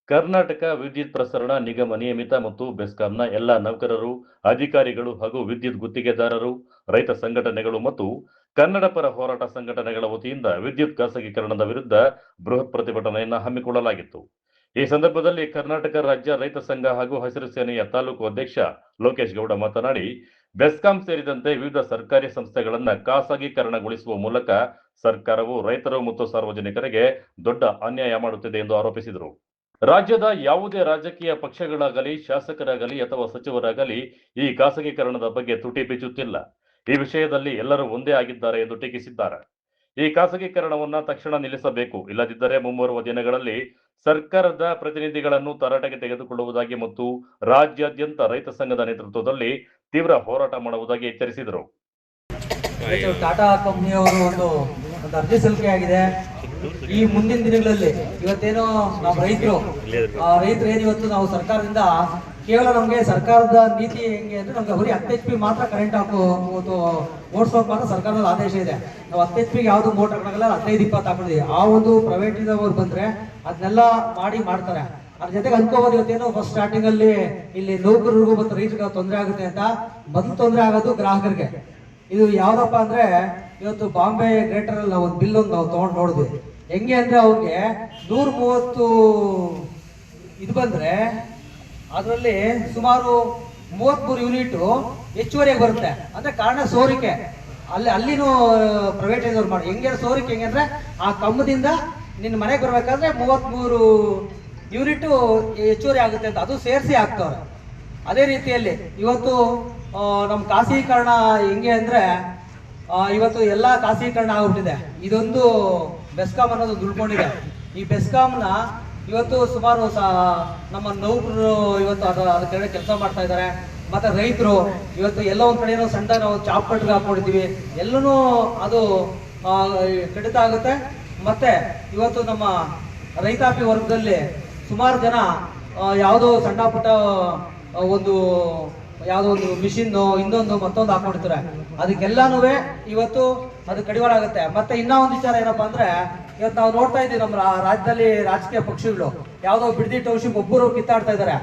ಕರ್ನಾಟಕ ವಿದ್ಯುತ್ ಪ್ರಸರಣ ನಿಗಮ ನಿಯಮಿತ ಮತ್ತು ಬೆಸ್ಕಾಂನ ಎಲ್ಲ ನೌಕರರು, ಅಧಿಕಾರಿಗಳು ಹಾಗೂ ವಿದ್ಯುತ್ ಗುತ್ತಿಗೆದಾರರು, ರೈತ ಸಂಘಟನೆಗಳು ಮತ್ತು ಕನ್ನಡ ಪರ ಹೋರಾಟ ಸಂಘಟನೆಗಳ ವತಿಯಿಂದ ವಿದ್ಯುತ್ ಖಾಸಗೀಕರಣದ ವಿರುದ್ಧ ಬೃಹತ್ ಪ್ರತಿಭಟನೆಯನ್ನು ಹಮ್ಮಿಕೊಳ್ಳಲಾಗಿತ್ತು. ಈ ಸಂದರ್ಭದಲ್ಲಿ ಕರ್ನಾಟಕ ರಾಜ್ಯ ರೈತ ಸಂಘ ಹಾಗೂ ಹಸಿರು ಸೇನೆಯ ತಾಲೂಕು ಅಧ್ಯಕ್ಷ ಲೋಕೇಶ್ ಗೌಡ ಮಾತನಾಡಿ, ಬೆಸ್ಕಾಂ ಸೇರಿದಂತೆ ವಿವಿಧ ಸರ್ಕಾರಿ ಸಂಸ್ಥೆಗಳನ್ನು ಖಾಸಗೀಕರಣಗೊಳಿಸುವ ಮೂಲಕ ಸರ್ಕಾರವು ರೈತರು ಮತ್ತು ಸಾರ್ವಜನಿಕರಿಗೆ ದೊಡ್ಡ ಅನ್ಯಾಯ ಮಾಡುತ್ತಿದೆ ಎಂದು ಆರೋಪಿಸಿದರು. ರಾಜ್ಯದ ಯಾವುದೇ ರಾಜಕೀಯ ಪಕ್ಷಗಳಾಗಲಿ, ಶಾಸಕರಾಗಲಿ ಅಥವಾ ಸಚಿವರಾಗಲಿ ಈ ಖಾಸಗೀಕರಣದ ಬಗ್ಗೆ ತುಟಿ ಬಿಚ್ಚುತ್ತಿಲ್ಲ. ಈ ವಿಷಯದಲ್ಲಿ ಎಲ್ಲರೂ ಒಂದೇ ಆಗಿದ್ದಾರೆ ಎಂದು ಟೀಕಿಸಿದ್ದಾರೆ. ಈ ಖಾಸಗೀಕರಣವನ್ನು ತಕ್ಷಣ ನಿಲ್ಲಿಸಬೇಕು, ಇಲ್ಲದಿದ್ದರೆ ಮುಂಬರುವ ದಿನಗಳಲ್ಲಿ ಸರ್ಕಾರದ ಪ್ರತಿನಿಧಿಗಳನ್ನು ತರಾಟೆಗೆ ತೆಗೆದುಕೊಳ್ಳುವುದಾಗಿ ಮತ್ತು ರಾಜ್ಯಾದ್ಯಂತ ರೈತ ಸಂಘದ ನೇತೃತ್ವದಲ್ಲಿ ತೀವ್ರ ಹೋರಾಟ ಮಾಡುವುದಾಗಿ ಎಚ್ಚರಿಸಿದರು. ಟಾಟಾ ಕಂಪನಿಯವರು ಒಂದು ಅರ್ಜಿ ಸಲ್ಲಿಕೆ ಆಗಿದೆ. ಈ ಮುಂದಿನ ದಿನಗಳಲ್ಲಿ ಇವತ್ತೇನೋ ನಾವು ರೈತರು ಏನಿವತ್ತು ನಾವು ಸರ್ಕಾರದಿಂದ ಕೇವಲ ನಮಗೆ ಸರ್ಕಾರದ ನೀತಿ ಹೆಂಗೆ ಅಂದ್ರೆ ನಮ್ಗೆ ಬರೀ 10 HP ಮಾತ್ರ ಕರೆಂಟ್ ಓಡಿಸೋಕೆ ಮಾತ್ರ ಸರ್ಕಾರದ ಆದೇಶ ಇದೆ. ನಾವು 10 HP ಯಾವ್ದು ಮೋಟರ್ ಹಾಕಲ್ಲ, 15-20 ಹಾಕೊಂಡಿದ್ದೀವಿ. ಆ ಒಂದು ಪ್ರೈವೇಟ್ ಇದವರು ಬಂದ್ರೆ ಅದನ್ನೆಲ್ಲ ಮಾಡ್ತಾರೆ. ಅದ್ರ ಜೊತೆಗೆ ಅನ್ಕೋಬಹುದು ಇವತ್ತೇನೋ ಫಸ್ಟ್ ಸ್ಟಾರ್ಟಿಂಗ್ ಅಲ್ಲಿ ಇಲ್ಲಿ ನೌಕರರಿಗೂ ಮತ್ತು ರೈತರಿಗೆ ತೊಂದರೆ ಆಗುತ್ತೆ ಅಂತ. ಮೊದಲು ತೊಂದರೆ ಆಗೋದು ಗ್ರಾಹಕರಿಗೆ. ಇದು ಯಾವ್ದಪ್ಪ ಅಂದ್ರೆ ಇವತ್ತು ಬಾಂಬೆ ಗ್ರೇಟರ್ ಅಲ್ಲಿ ನಾವು ಒಂದು ಬಿಲ್ ಒಂದು ನಾವು ತಗೊಂಡು ನೋಡಿದ್ವಿ. ಹೆಂಗೆ ಅಂದ್ರೆ ಅವ್ರಿಗೆ 130 ಇದು ಬಂದ್ರೆ ಅದರಲ್ಲಿ ಸುಮಾರು 33 ಯೂನಿಟ್ ಹೆಚ್ಚುವರಿಯಾಗಿ ಬರುತ್ತೆ. ಅಂದ್ರೆ ಕಾರಣ ಸೋರಿಕೆ. ಅಲ್ಲಿನೂ ಪ್ರೈವೇಟೈಸರ್ ಮಾಡಿ ಹೆಂಗೆ ಸೋರಿಕೆ ಹೆಂಗೆ ಅಂದ್ರೆ ಆ ಕಂಬದಿಂದ ನಿನ್ನ ಮನೆಗೆ ಬರ್ಬೇಕಾದ್ರೆ 33 ಯೂನಿಟ್ ಹೆಚ್ಚುವರಿ ಆಗುತ್ತೆ ಅಂತ ಅದು ಸೇರಿಸಿ ಹಾಕ್ತವ್ರೆ. ಅದೇ ರೀತಿಯಲ್ಲಿ ಇವತ್ತು ನಮ್ಮ ಖಾಸಗೀಕರಣ ಹೆಂಗೆ ಅಂದ್ರೆ ಇವತ್ತು ಎಲ್ಲ ಖಾಸಗೀಕರಣ ಆಗ್ಬಿಟ್ಟಿದೆ. ಇದೊಂದು ಬೆಸ್ಕಾಂ ಅನ್ನೋದು ದುಡ್ಕೊಂಡಿದೆ. ಈ ಬೆಸ್ಕಾಂನ ಇವತ್ತು ಸುಮಾರು ನಮ್ಮ ನೌಕರರು ಇವತ್ತು ಅದ್ರ ಕಡೆ ಕೆಲಸ ಮಾಡ್ತಾ ಇದ್ದಾರೆ. ಮತ್ತೆ ರೈತರು ಇವತ್ತು ಎಲ್ಲ ಒಂದ್ ಕಡೆ ಸಣ್ಣ ನಾವು ಚಾಪ್ ಕಟ್ಗೆ ಹಾಕೊಂಡಿದ್ದೀವಿ. ಎಲ್ಲೂ ಅದು ಕಡಿತ ಆಗುತ್ತೆ. ಮತ್ತೆ ಇವತ್ತು ನಮ್ಮ ರೈತಾಪಿ ವರ್ಗದಲ್ಲಿ ಸುಮಾರು ಜನ ಯಾವುದೋ ಸಣ್ಣ ಪುಟ್ಟ ಯಾವುದೋ ಒಂದು ಮಿಷಿನ್ ಇನ್ನೊಂದು ಮತ್ತೊಂದು ಹಾಕೊಂಡಿರ್ತಾರೆ. ಅದಕ್ಕೆಲ್ಲಾನು ಇವತ್ತು ಅದು ಕಡಿವಾಳ ಆಗುತ್ತೆ. ಮತ್ತೆ ಇನ್ನೂ ಒಂದು ವಿಚಾರ ಏನಪ್ಪಾ ಅಂದ್ರೆ ಇವತ್ತು ನಾವು ನೋಡ್ತಾ ಇದ್ದೀವಿ ನಮ್ಮ ರಾಜ್ಯದಲ್ಲಿ ರಾಜಕೀಯ ಪಕ್ಷಗಳು ಯಾವುದೋ ಬಿಡದಿ ಟೌನ್ಶಿಪ್ ಒಬ್ಬರು ಕಿತ್ತಾಡ್ತಾ ಇದ್ದಾರೆ.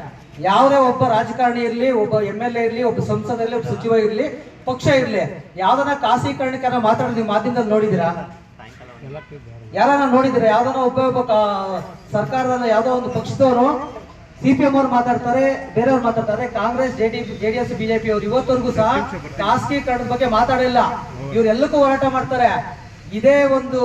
ಯಾವುದೇ ಒಬ್ಬ ರಾಜಕಾರಣಿ ಇರಲಿ, ಒಬ್ಬ MLA ಇರಲಿ, ಒಬ್ಬ ಸಂಸದ ಇರಲಿ, ಒಬ್ಬ ಸಚಿವ ಇರಲಿ, ಪಕ್ಷ ಇರಲಿ, ಯಾವ್ದನ್ನ ಖಾಸಗೀಕರಣಕ್ಕೆ ಮಾತಾಡೋದು ನೀವು ಮಾಧ್ಯಮದಲ್ಲಿ ನೋಡಿದ್ದೀರಾ? ಯಾರನ್ನ ನೋಡಿದ್ದೀರಾ? ಯಾವ್ದನ್ನ ಒಬ್ಬ ಸರ್ಕಾರದಲ್ಲಿ ಯಾವುದೋ ಒಂದು ಪಕ್ಷದವರು CPM ಅವ್ರು ಮಾತಾಡ್ತಾರೆ, ಬೇರೆಯವ್ರು ಮಾತಾಡ್ತಾರೆ. ಕಾಂಗ್ರೆಸ್, JDS, BJP ಅವರು ಇವತ್ತವರೆಗೂ ಸಹ ಖಾಸಗೀಕರಣದ ಬಗ್ಗೆ ಮಾತಾಡಿಲ್ಲ. ಇವರೆಲ್ಲಕ್ಕೂ ಹೋರಾಟ ಮಾಡ್ತಾರೆ. ಇದೇ ಒಂದು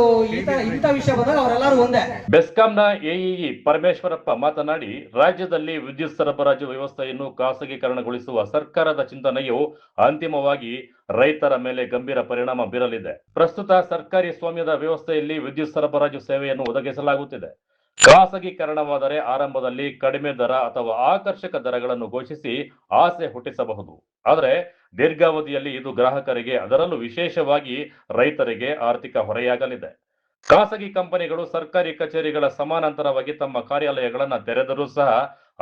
ಇಂಥ ವಿಷಯ ಬಂದಾಗ ಅವರೆಲ್ಲರೂ ಒಂದೇ. ಬೆಸ್ಕಾಂನ ಎಇಇ ಪರಮೇಶ್ವರಪ್ಪ ಮಾತನಾಡಿ, ರಾಜ್ಯದಲ್ಲಿ ವಿದ್ಯುತ್ ಸರಬರಾಜು ವ್ಯವಸ್ಥೆಯನ್ನು ಖಾಸಗೀಕರಣಗೊಳಿಸುವ ಸರ್ಕಾರದ ಚಿಂತನೆಯು ಅಂತಿಮವಾಗಿ ರೈತರ ಮೇಲೆ ಗಂಭೀರ ಪರಿಣಾಮ ಬೀರಲಿದೆ. ಪ್ರಸ್ತುತ ಸರ್ಕಾರಿ ಸ್ವಾಮ್ಯದ ವ್ಯವಸ್ಥೆಯಲ್ಲಿ ವಿದ್ಯುತ್ ಸರಬರಾಜು ಸೇವೆಯನ್ನು ಒದಗಿಸಲಾಗುತ್ತಿದೆ. ಖಾಸಗೀಕರಣವಾದರೆ ಆರಂಭದಲ್ಲಿ ಕಡಿಮೆ ದರ ಅಥವಾ ಆಕರ್ಷಕ ದರಗಳನ್ನು ಘೋಷಿಸಿ ಆಸೆ ಹುಟ್ಟಿಸಬಹುದು. ಆದರೆ ದೀರ್ಘಾವಧಿಯಲ್ಲಿ ಇದು ಗ್ರಾಹಕರಿಗೆ, ಅದರಲ್ಲೂ ವಿಶೇಷವಾಗಿ ರೈತರಿಗೆ ಆರ್ಥಿಕ ಹೊರೆಯಾಗಲಿದೆ. ಖಾಸಗಿ ಕಂಪನಿಗಳು ಸರ್ಕಾರಿ ಕಚೇರಿಗಳ ಸಮಾನಾಂತರವಾಗಿ ತಮ್ಮ ಕಾರ್ಯಾಲಯಗಳನ್ನು ತೆರೆದರೂ ಸಹ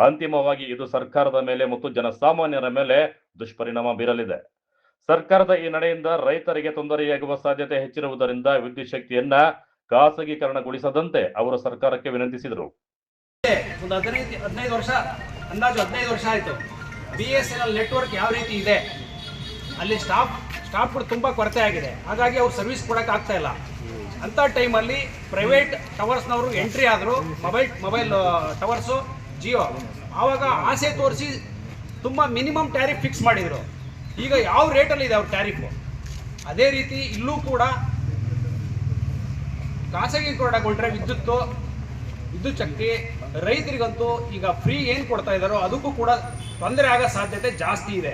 ಅಂತಿಮವಾಗಿ ಇದು ಸರ್ಕಾರದ ಮೇಲೆ ಮತ್ತು ಜನಸಾಮಾನ್ಯರ ಮೇಲೆ ದುಷ್ಪರಿಣಾಮ ಬೀರಲಿದೆ. ಸರ್ಕಾರದ ಈ ನಡೆಯಿಂದ ರೈತರಿಗೆ ತೊಂದರೆಯಾಗುವ ಸಾಧ್ಯತೆ ಹೆಚ್ಚಿರುವುದರಿಂದ ವಿದ್ಯುತ್ ಶಕ್ತಿಯನ್ನ ಖಾಸಗೀಕರಣಗೊಳಿಸದಂತೆ ಅವರು ಸರ್ಕಾರಕ್ಕೆ ವಿನಂತಿಸಿದರು. ಒಂದು 15 ವರ್ಷ, ಅಂದಾಜು 15 ವರ್ಷ ಆಯಿತು. BSNL ನೆಟ್ವರ್ಕ್ ಯಾವ ರೀತಿ ಇದೆ, ಅಲ್ಲಿ ಸ್ಟಾಫ್ಗಳು ತುಂಬ ಕೊರತೆ ಆಗಿದೆ. ಹಾಗಾಗಿ ಅವ್ರು ಸರ್ವಿಸ್ ಕೊಡೋಕೆ ಆಗ್ತಾ ಇಲ್ಲ. ಅಂಥ ಟೈಮಲ್ಲಿ ಪ್ರೈವೇಟ್ ಟವರ್ಸ್ನವರು ಎಂಟ್ರಿ ಆದರು, ಮೊಬೈಲ್ ಟವರ್ಸು, ಜಿಯೋ. ಆವಾಗ ಆಸೆ ತೋರಿಸಿ ತುಂಬ ಮಿನಿಮಮ್ ಟ್ಯಾರಿಫ್ ಫಿಕ್ಸ್ ಮಾಡಿದರು. ಈಗ ಯಾವ ರೇಟಲ್ಲಿ ಇದೆ ಅವ್ರ ಟ್ಯಾರಿಫು, ಅದೇ ರೀತಿ ಇಲ್ಲೂ ಕೂಡ ಖಾಸಗೀಕರಣಗೊಂಡ್ರೆ ವಿದ್ಯುತ್ ಶಕ್ತಿ ರೈತರಿಗಂತೂ ಈಗ ಫ್ರೀ ಏನು ಕೊಡ್ತಾ ಇದ್ದಾರೋ ಅದಕ್ಕೂ ಕೂಡ ತೊಂದರೆ ಆಗೋ ಸಾಧ್ಯತೆ ಜಾಸ್ತಿ ಇದೆ.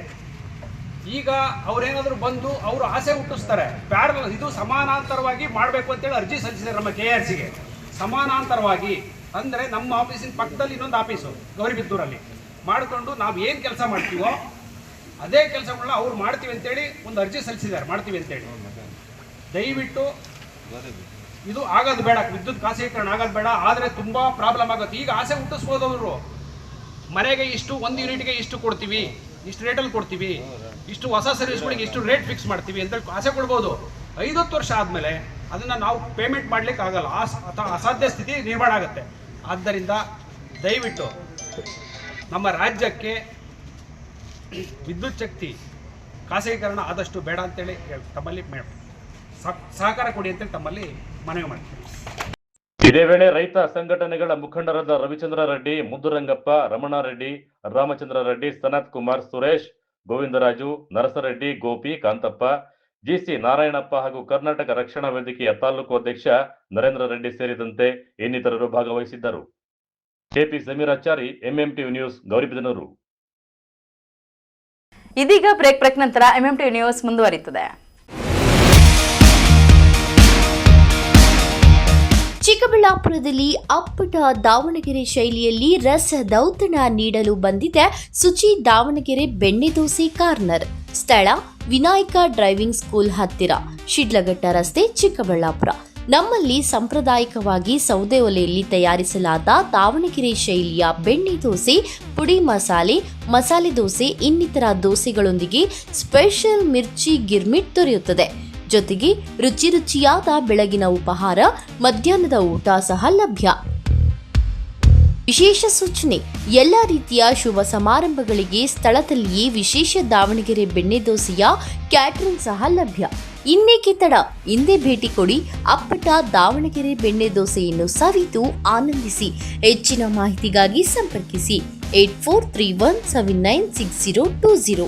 ಈಗ ಅವ್ರೇನಾದರೂ ಬಂದು ಅವರು ಆಸೆ ಹುಟ್ಟಿಸ್ತಾರೆ, ಪ್ಯಾರಲ್ ಇದು ಸಮಾನಾಂತರವಾಗಿ ಮಾಡಬೇಕು ಅಂತೇಳಿ ಅರ್ಜಿ ಸಲ್ಲಿಸಿದ್ದಾರೆ ನಮ್ಮ KRCಗೆ. ಸಮಾನಾಂತರವಾಗಿ ಅಂದರೆ ನಮ್ಮ ಆಫೀಸಿನ ಪಕ್ಕದಲ್ಲಿ ಇನ್ನೊಂದು ಆಫೀಸು ಗೌರಿಬಿದ್ದೂರಲ್ಲಿ ಮಾಡಿಕೊಂಡು ನಾವು ಏನು ಕೆಲಸ ಮಾಡ್ತೀವೋ ಅದೇ ಕೆಲಸಗಳನ್ನ ಅವ್ರು ಮಾಡ್ತೀವಿ ಅಂತೇಳಿ ಒಂದು ಅರ್ಜಿ ಸಲ್ಲಿಸಿದ್ದಾರೆ, ಮಾಡ್ತೀವಿ ಅಂತೇಳಿ. ದಯವಿಟ್ಟು ಇದು ಆಗೋದು ಬೇಡ, ವಿದ್ಯುತ್ ಖಾಸಗೀಕರಣ ಆಗೋದು ಬೇಡ. ಆದರೆ ತುಂಬ ಪ್ರಾಬ್ಲಮ್ ಆಗುತ್ತೆ. ಈಗ ಆಸೆ ಹುಟ್ಟಿಸ್ಬೋದು ಅವರು, ಮನೆಗೆ ಇಷ್ಟು, 1 ಯೂನಿಟ್ಗೆ ಇಷ್ಟು ಕೊಡ್ತೀವಿ, ಇಷ್ಟು ರೇಟಲ್ಲಿ ಕೊಡ್ತೀವಿ, ಇಷ್ಟು ಹೊಸ ಸರ್ವಿಸ್ಗಳಿಗೆ ಇಷ್ಟು ರೇಟ್ ಫಿಕ್ಸ್ ಮಾಡ್ತೀವಿ ಅಂತೇಳಿ ಆಸೆ ಕೊಡ್ಬೋದು. 50 ವರ್ಷ ಆದಮೇಲೆ ಅದನ್ನು ನಾವು ಪೇಮೆಂಟ್ ಮಾಡಲಿಕ್ಕೆ ಆಗಲ್ಲ, ಅಸಾಧ್ಯ ಸ್ಥಿತಿ ನಿರ್ಮಾಣ ಆಗುತ್ತೆ. ಆದ್ದರಿಂದ ದಯವಿಟ್ಟು ನಮ್ಮ ರಾಜ್ಯಕ್ಕೆ ವಿದ್ಯುತ್ ಶಕ್ತಿ ಖಾಸಗೀಕರಣ ಆದಷ್ಟು ಬೇಡ ಅಂತೇಳಿ ತಮ್ಮಲ್ಲಿ ಸಹಕಾರ ಕೊಡಿ ಅಂತೇಳಿ ತಮ್ಮಲ್ಲಿ ಮನವಿ ಮಾಡ್ತೀವಿ. ಇದೇ ವೇಳೆ ರೈತ ಸಂಘಟನೆಗಳ ಮುಖಂಡರಾದ ರವಿಚಂದ್ರ ರೆಡ್ಡಿ, ಮುದ್ದುರಂಗಪ್ಪ, ರಮಣಾರೆಡ್ಡಿ, ರಾಮಚಂದ್ರ ರೆಡ್ಡಿ, ಸನತ್ ಕುಮಾರ್, ಸುರೇಶ್, ಗೋವಿಂದರಾಜು, ನರಸರೆಡ್ಡಿ, ಗೋಪಿ, ಕಾಂತಪ್ಪ, GC ನಾರಾಯಣಪ್ಪ ಹಾಗೂ ಕರ್ನಾಟಕ ರಕ್ಷಣಾ ವೇದಿಕೆಯ ತಾಲೂಕು ಅಧ್ಯಕ್ಷ ನರೇಂದ್ರ ರೆಡ್ಡಿ ಸೇರಿದಂತೆ ಇನ್ನಿತರರು ಭಾಗವಹಿಸಿದ್ದರು. KP Sameerachari, MMTV news, Gauribidanur. ಇದೀಗ ಬ್ರೇಕ್ ನಂತರ MMTV ನ್ಯೂಸ್ ಮುಂದುವರಿಯುತ್ತದೆ. ಚಿಕ್ಕಬಳ್ಳಾಪುರದಲ್ಲಿ ಅಪ್ಪಟ ದಾವಣಗೆರೆ ಶೈಲಿಯಲ್ಲಿ ರಸದೌತಣ ನೀಡಲು ಬಂದಿದೆ ಸುಚಿ ದಾವಣಗೆರೆ ಬೆಣ್ಣೆ ದೋಸೆ ಕಾರ್ನರ್. ಸ್ಥಳ ವಿನಾಯಕ ಡ್ರೈವಿಂಗ್ ಸ್ಕೂಲ್ ಹತ್ತಿರ, ಶಿಡ್ಲಘಟ್ಟ ರಸ್ತೆ, ಚಿಕ್ಕಬಳ್ಳಾಪುರ. ನಮ್ಮಲ್ಲಿ ಸಾಂಪ್ರದಾಯಿಕವಾಗಿ ಸೌದೆ ಒಲೆಯಲ್ಲಿ ತಯಾರಿಸಲಾದ ದಾವಣಗೆರೆ ಶೈಲಿಯ ಬೆಣ್ಣೆ ದೋಸೆ, ಪುಡಿ ಮಸಾಲೆ, ಮಸಾಲೆ ದೋಸೆ ಇನ್ನಿತರ ದೋಸೆಗಳೊಂದಿಗೆ ಸ್ಪೆಷಲ್ ಮಿರ್ಚಿ ಗಿರ್ಮಿಟ್ ದೊರೆಯುತ್ತದೆ. ಜೊತೆಗೆ ರುಚಿ ರುಚಿಯಾದ ಬೆಳಗಿನ ಉಪಹಾರ, ಮಧ್ಯಾಹ್ನದ ಊಟ ಸಹ ಲಭ್ಯ. ವಿಶೇಷ ಸೂಚನೆ: ಎಲ್ಲ ರೀತಿಯ ಶುಭ ಸಮಾರಂಭಗಳಿಗೆ ಸ್ಥಳದಲ್ಲಿಯೇ ವಿಶೇಷ ದಾವಣಗೆರೆ ಬೆಣ್ಣೆ ದೋಸೆಯ ಕ್ಯಾಟರಿಂಗ್ ಸಹ ಲಭ್ಯ. ಇನ್ನೇಕೆ ತಡ, ಹಿಂದೆ ಭೇಟಿ ಕೊಡಿ. ಅಪ್ಪಟ ದಾವಣಗೆರೆ ಬೆಣ್ಣೆ ದೋಸೆಯನ್ನು ಸವಿದು ಆನಂದಿಸಿ. ಹೆಚ್ಚಿನ ಮಾಹಿತಿಗಾಗಿ ಸಂಪರ್ಕಿಸಿ 8431796020.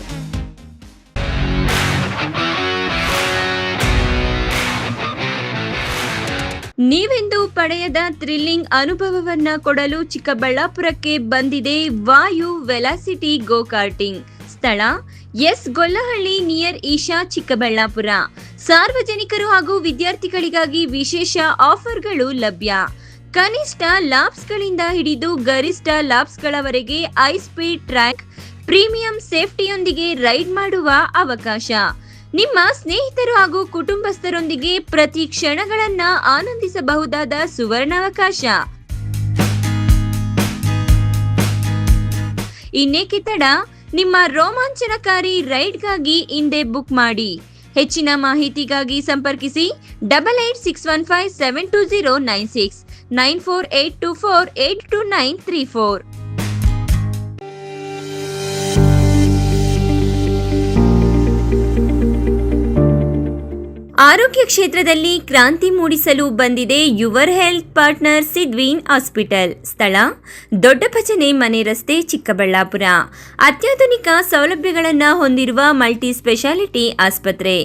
ನೀವೆಂದು ಪಡೆಯದ ಥ್ರಿಲ್ಲಿಂಗ್ ಅನುಭವವನ್ನ ಕೊಡಲು ಚಿಕ್ಕಬಳ್ಳಾಪುರಕ್ಕೆ ಬಂದಿದೆ ವಾಯು ವೆಲಾಸಿಟಿ ಗೋ ಕಾರ್ಟಿಂಗ್. ಸ್ಥಳ ಎಸ್ ಗೊಲ್ಲಹಳ್ಳಿ ನಿಯರ್ ಈಶಾ, ಚಿಕ್ಕಬಳ್ಳಾಪುರ. ಸಾರ್ವಜನಿಕರು ಹಾಗೂ ವಿದ್ಯಾರ್ಥಿಗಳಿಗಾಗಿ ವಿಶೇಷ ಆಫರ್ಗಳು ಲಭ್ಯ. ಕನಿಷ್ಠ ಲಾಪ್ಸ್ಗಳಿಂದ ಹಿಡಿದು ಗರಿಷ್ಠ ಲಾಪ್ಸ್ಗಳವರೆಗೆ ಹೈ ಸ್ಪೀಡ್ ಟ್ರ್ಯಾಕ್, ಪ್ರೀಮಿಯಂ ಸೇಫ್ಟಿಯೊಂದಿಗೆ ರೈಡ್ ಮಾಡುವ ಅವಕಾಶ. ನಿಮ್ಮ ಸ್ನೇಹಿತರು ಹಾಗೂ ಕುಟುಂಬಸ್ಥರೊಂದಿಗೆ ಪ್ರತಿ ಕ್ಷಣಗಳನ್ನ ಆನಂದಿಸಬಹುದಾದ ಸುವರ್ಣಾವಕಾಶ. ಇನ್ನೇಕೆ ತಡ, ನಿಮ್ಮ ರೋಮಾಂಚನಕಾರಿ ರೈಡ್ಗಾಗಿ ಹಿಂದೆ ಬುಕ್ ಮಾಡಿ. ಹೆಚ್ಚಿನ ಮಾಹಿತಿಗಾಗಿ ಸಂಪರ್ಕಿಸಿ 8861572096 9482482934. ಆರೋಗ್ಯ ಕ್ಷೇತ್ರದಲ್ಲಿ ಕ್ರಾಂತಿ ಮೂಡಿಸಲು ಬಂದಿದೆ your health partner Sidveen hospital. ಸ್ಥಳ ದೊಡ್ಡಭಜನೆ ಮನೆ ರಸ್ತೆ, ಚಿಕ್ಕಬಳ್ಳಾಪುರ. ಅತ್ಯಾಧುನಿಕ ಸೌಲಭ್ಯಗಳನ್ನು ಹೊಂದಿರುವ ಮಲ್ಟಿ ಸ್ಪೆಷಾಲಿಟಿ ಆಸ್ಪತ್ರೆ.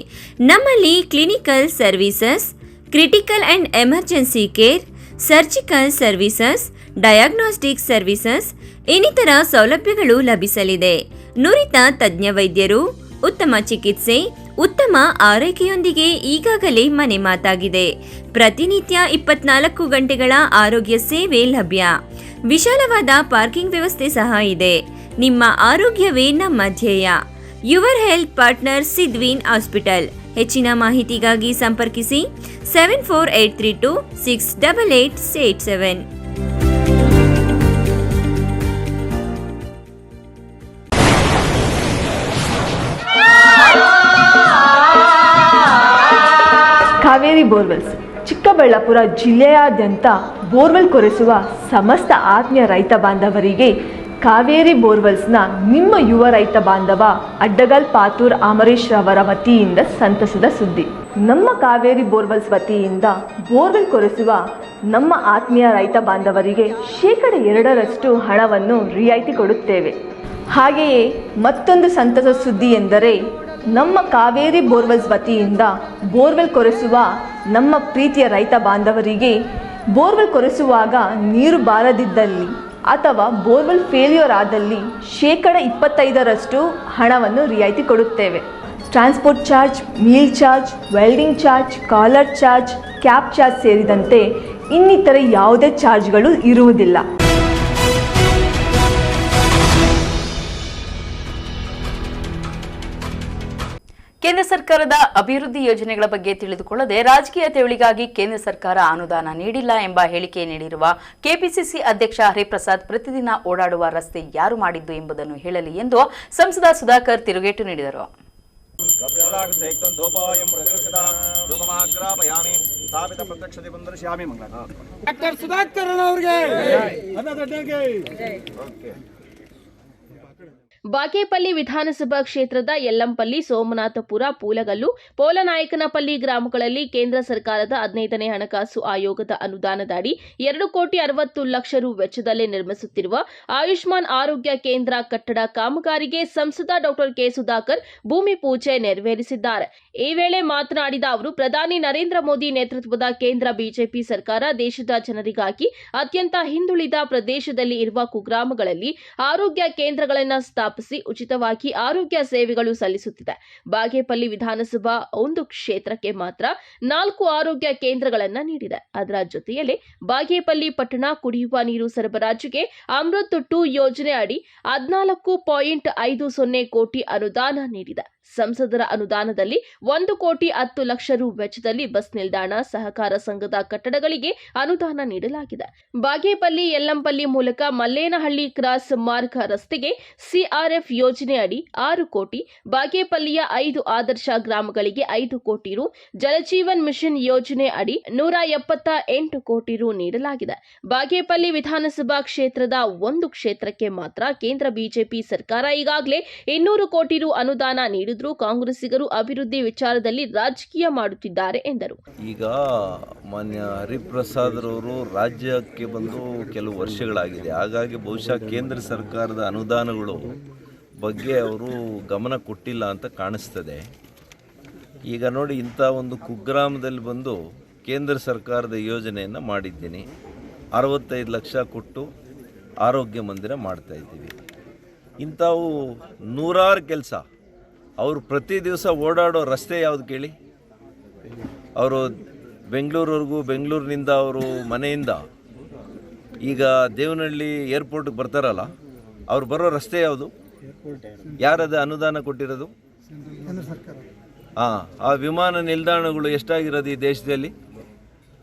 ನಮ್ಮಲ್ಲಿ clinical services, critical and emergency care, surgical services, diagnostic services ಇನ್ನಿತರ ಸೌಲಭ್ಯಗಳು ಲಭಿಸಲಿದೆ. ನುರಿತ ತಜ್ಞ ವೈದ್ಯರು, ಉತ್ತಮ ಚಿಕಿತ್ಸೆ, ಉತ್ತಮ ಆರೈಕೆಯೊಂದಿಗೆ ಈಗಾಗಲೇ ಮನೆ ಮಾತಾಗಿದೆ. ಪ್ರತಿನಿತ್ಯ 24 ಗಂಟೆಗಳ ಆರೋಗ್ಯ ಸೇವೆ ಲಭ್ಯ. ವಿಶಾಲವಾದ ಪಾರ್ಕಿಂಗ್ ವ್ಯವಸ್ಥೆ ಸಹ ಇದೆ. ನಿಮ್ಮ ಆರೋಗ್ಯವೇ ನಮ್ಮ ಧ್ಯೇಯ. Your health partner Sidveen hospital. ಹೆಚ್ಚಿನ ಮಾಹಿತಿಗಾಗಿ ಸಂಪರ್ಕಿಸಿ 74832 68887. ಕಾವೇರಿ ಬೋರ್ವೆಲ್ಸ್ ಚಿಕ್ಕಬಳ್ಳಾಪುರ ಜಿಲ್ಲೆಯಾದ್ಯಂತ ಬೋರ್ವೆಲ್ ಕೊರೆಸುವ ಸಮಸ್ತ ಆತ್ಮೀಯ ರೈತ ಬಾಂಧವರಿಗೆ ಕಾವೇರಿ ಬೋರ್ವೆಲ್ಸ್ನ ನಿಮ್ಮ ಯುವ ರೈತ ಬಾಂಧವ ಅಡ್ಡಗಲ್ ಪಾತೂರ್ ಅಮರೀಶ್ ರವರ ವತಿಯಿಂದ ಸಂತಸದ ಸುದ್ದಿ. ನಮ್ಮ ಕಾವೇರಿ ಬೋರ್ವೆಲ್ಸ್ ವತಿಯಿಂದ ಬೋರ್ವೆಲ್ ಕೊರೆಸುವ ನಮ್ಮ ಆತ್ಮೀಯ ರೈತ ಬಾಂಧವರಿಗೆ 2% ಹಣವನ್ನು ರಿಯಾಯಿತಿ ಕೊಡುತ್ತೇವೆ. ಹಾಗೆಯೇ ಮತ್ತೊಂದು ಸಂತಸ ಸುದ್ದಿ ಎಂದರೆ ನಮ್ಮ ಕಾವೇರಿ ಬೋರ್ವೆಲ್ಸ್ ವತಿಯಿಂದ ಬೋರ್ವೆಲ್ ಕೊರೆಸುವ ನಮ್ಮ ಪ್ರೀತಿಯ ರೈತ ಬಾಂಧವರಿಗೆ ಬೋರ್ವೆಲ್ ಕೊರೆಸುವಾಗ ನೀರು ಬಾರದಿದ್ದಲ್ಲಿ ಅಥವಾ ಬೋರ್ವೆಲ್ ಫೇಲ್ಯೂರ್ ಆದಲ್ಲಿ 25% ಹಣವನ್ನು ರಿಯಾಯಿತಿ ಕೊಡುತ್ತೇವೆ. Transport charge, meal charge, welding charge, collar charge, cab charge ಸೇರಿದಂತೆ ಇನ್ನಿತರ ಯಾವುದೇ ಚಾರ್ಜ್ಗಳು ಇರುವುದಿಲ್ಲ. ಕೇಂದ್ರ ಸರ್ಕಾರದ ಅಭಿವೃದ್ಧಿ ಯೋಜನೆಗಳ ಬಗ್ಗೆ ತಿಳಿದುಕೊಳ್ಳದೆ ರಾಜಕೀಯ ತೆವಳಿಗಾಗಿ ಕೇಂದ್ರ ಸರ್ಕಾರ ಅನುದಾನ ನೀಡಿಲ್ಲ ಎಂಬ ಹೇಳಿಕೆ ನೀಡಿರುವ ಕೆಪಿಸಿಸಿ ಅಧ್ಯಕ್ಷ ಹರಿಪ್ರಸಾದ್ ಪ್ರತಿದಿನ ಓಡಾಡುವ ರಸ್ತೆ ಯಾರು ಮಾಡಿದ್ದು ಎಂಬುದನ್ನು ಹೇಳಲಿ ಎಂದು ಸಂಸದ ಸುಧಾಕರ್ ತಿರುಗೇಟು ನೀಡಿದರು. ಬಾಗೇಪಲ್ಲಿ ವಿಧಾನಸಭಾ ಕ್ಷೇತ್ರದ ಯಲ್ಲಂಪಲ್ಲಿ, ಸೋಮನಾಥಪುರ, ಪೂಲಗಲ್ಲು, ಪೋಲನಾಯಕನಪಲ್ಲಿ ಗ್ರಾಮಗಳಲ್ಲಿ ಕೇಂದ್ರ ಸರ್ಕಾರದ 15ನೇ ಹಣಕಾಸು ಆಯೋಗದ ಅನುದಾನದಡಿ 2,60,00,000 ರು ವೆಚ್ಚದಲ್ಲಿ ನಿರ್ಮಿಸುತ್ತಿರುವ ಆಯುಷ್ಮಾನ್ ಆರೋಗ್ಯ ಕೇಂದ್ರ ಕಟ್ಟಡ ಕಾಮಗಾರಿಗೆ ಸಂಸದ ಡಾ ಕೆ ಸುಧಾಕರ್ ಭೂಮಿ ಪೂಜೆ ನೆರವೇರಿಸಿದ್ದಾರೆ. ಈ ವೇಳೆ ಮಾತನಾಡಿದ ಅವರು, ಪ್ರಧಾನಿ ನರೇಂದ್ರ ಮೋದಿ ನೇತೃತ್ವದ ಕೇಂದ್ರ ಬಿಜೆಪಿ ಸರ್ಕಾರ ದೇಶದ ಜನರಿಗಾಗಿ ಅತ್ಯಂತ ಹಿಂದುಳಿದ ಪ್ರದೇಶದಲ್ಲಿ ಇರುವ ಕುಗ್ರಾಮಗಳಲ್ಲಿ ಆರೋಗ್ಯ ಕೇಂದ್ರಗಳನ್ನು ಸ್ಥಾಪಿಸಿ ಉಚಿತವಾಗಿ ಆರೋಗ್ಯ ಸೇವೆಗಳು ಸಲ್ಲಿಸುತ್ತಿದೆ. ಬಾಗೇಪಲ್ಲಿ ವಿಧಾನಸಭಾ ಒಂದು ಕ್ಷೇತ್ರಕ್ಕೆ ಮಾತ್ರ 4 ಆರೋಗ್ಯ ಕೇಂದ್ರಗಳನ್ನು ನೀಡಿದೆ. ಅದರ ಜೊತೆಯಲ್ಲೇ ಬಾಗೇಪಲ್ಲಿ ಪಟ್ಟಣ ಕುಡಿಯುವ ನೀರು ಸರಬರಾಜಿಗೆ ಅಮೃತ್ 2 ಯೋಜನೆ ಅಡಿ 14.50 ಕೋಟಿ ಅನುದಾನ ನೀಡಿದೆ. ಸಂಸದರ ಅನುದಾನದಲ್ಲಿ 1,10,00,000 ರು ವೆಚ್ಚದಲ್ಲಿ ಬಸ್ ನಿಲ್ದಾಣ, ಸಹಕಾರ ಸಂಘದ ಕಟ್ಟಡಗಳಿಗೆ ಅನುದಾನ ನೀಡಲಾಗಿದೆ. ಬಾಗೇಪಲ್ಲಿ ಯಲ್ಲಂಪಲ್ಲಿ ಮೂಲಕ ಮಲ್ಲೇನಹಳ್ಳಿ ಕ್ರಾಸ್ ಮಾರ್ಗ ರಸ್ತೆಗೆ ಸಿಆರ್ಎಫ್ ಯೋಜನೆ ಅಡಿ 6 ಕೋಟಿ, ಬಾಗೇಪಲ್ಲಿಯ 5 ಆದರ್ಶ ಗ್ರಾಮಗಳಿಗೆ 5 ಕೋಟಿ ರು, ಜಲಜೀವನ್ ಮಿಷನ್ ಯೋಜನೆ ಅಡಿ 178 ಕೋಟಿ ರು ನೀಡಲಾಗಿದೆ. ಬಾಗೇಪಲ್ಲಿ ವಿಧಾನಸಭಾ ಕ್ಷೇತ್ರದ ಒಂದು ಕ್ಷೇತ್ರಕ್ಕೆ ಮಾತ್ರ ಕೇಂದ್ರ ಬಿಜೆಪಿ ಸರ್ಕಾರ ಈಗಾಗಲೇ 200 ಕೋಟಿ ರು ಅನುದಾನ ನೀಡಿದ್ದು ಕಾಂಗ್ರೆಸ್ಸಿಗರು ಅಭಿವೃದ್ಧಿ ವಿಚಾರದಲ್ಲಿ ರಾಜಕೀಯ ಮಾಡುತ್ತಿದ್ದಾರೆ ಎಂದರು. ಈಗ ಮಾನ್ಯ ಹರಿಪ್ರಸಾದ್ ರವರು ರಾಜ್ಯಕ್ಕೆ ಬಂದು ಕೆಲವು ವರ್ಷಗಳಾಗಿದೆ. ಹಾಗಾಗಿ ಬಹುಶಃ ಕೇಂದ್ರ ಸರ್ಕಾರದ ಅನುದಾನಗಳು ಬಗ್ಗೆ ಅವರು ಗಮನ ಕೊಟ್ಟಿಲ್ಲ ಅಂತ ಕಾಣಿಸ್ತದೆ. ಈಗ ನೋಡಿ, ಇಂಥ ಒಂದು ಕುಗ್ರಾಮದಲ್ಲಿ ಬಂದು ಕೇಂದ್ರ ಸರ್ಕಾರದ ಯೋಜನೆಯನ್ನು ಮಾಡಿದ್ದೀನಿ. 65 ಲಕ್ಷ ಕೊಟ್ಟು ಆರೋಗ್ಯ ಮಂದಿರ ಮಾಡ್ತಾಯಿದ್ದೀವಿ. ಇಂಥವು ನೂರಾರು ಕೆಲಸ. ಅವರು ಪ್ರತಿ ದಿವಸ ಓಡಾಡೋ ರಸ್ತೆ ಯಾವುದು ಕೇಳಿ? ಅವರು ಬೆಂಗಳೂರವರೆಗೂ, ಬೆಂಗಳೂರಿನಿಂದ ಅವರು ಮನೆಯಿಂದ ಈಗ ದೇವನಹಳ್ಳಿ ಏರ್ಪೋರ್ಟ್ಗೆ ಬರ್ತಾರಲ್ಲ, ಅವ್ರು ಬರೋ ರಸ್ತೆ ಯಾವುದು? ಯಾರದ ಅನುದಾನ ಕೊಟ್ಟಿರೋದು? ಆ ವಿಮಾನ ನಿಲ್ದಾಣಗಳು ಎಷ್ಟಾಗಿರೋದು ಈ ದೇಶದಲ್ಲಿ?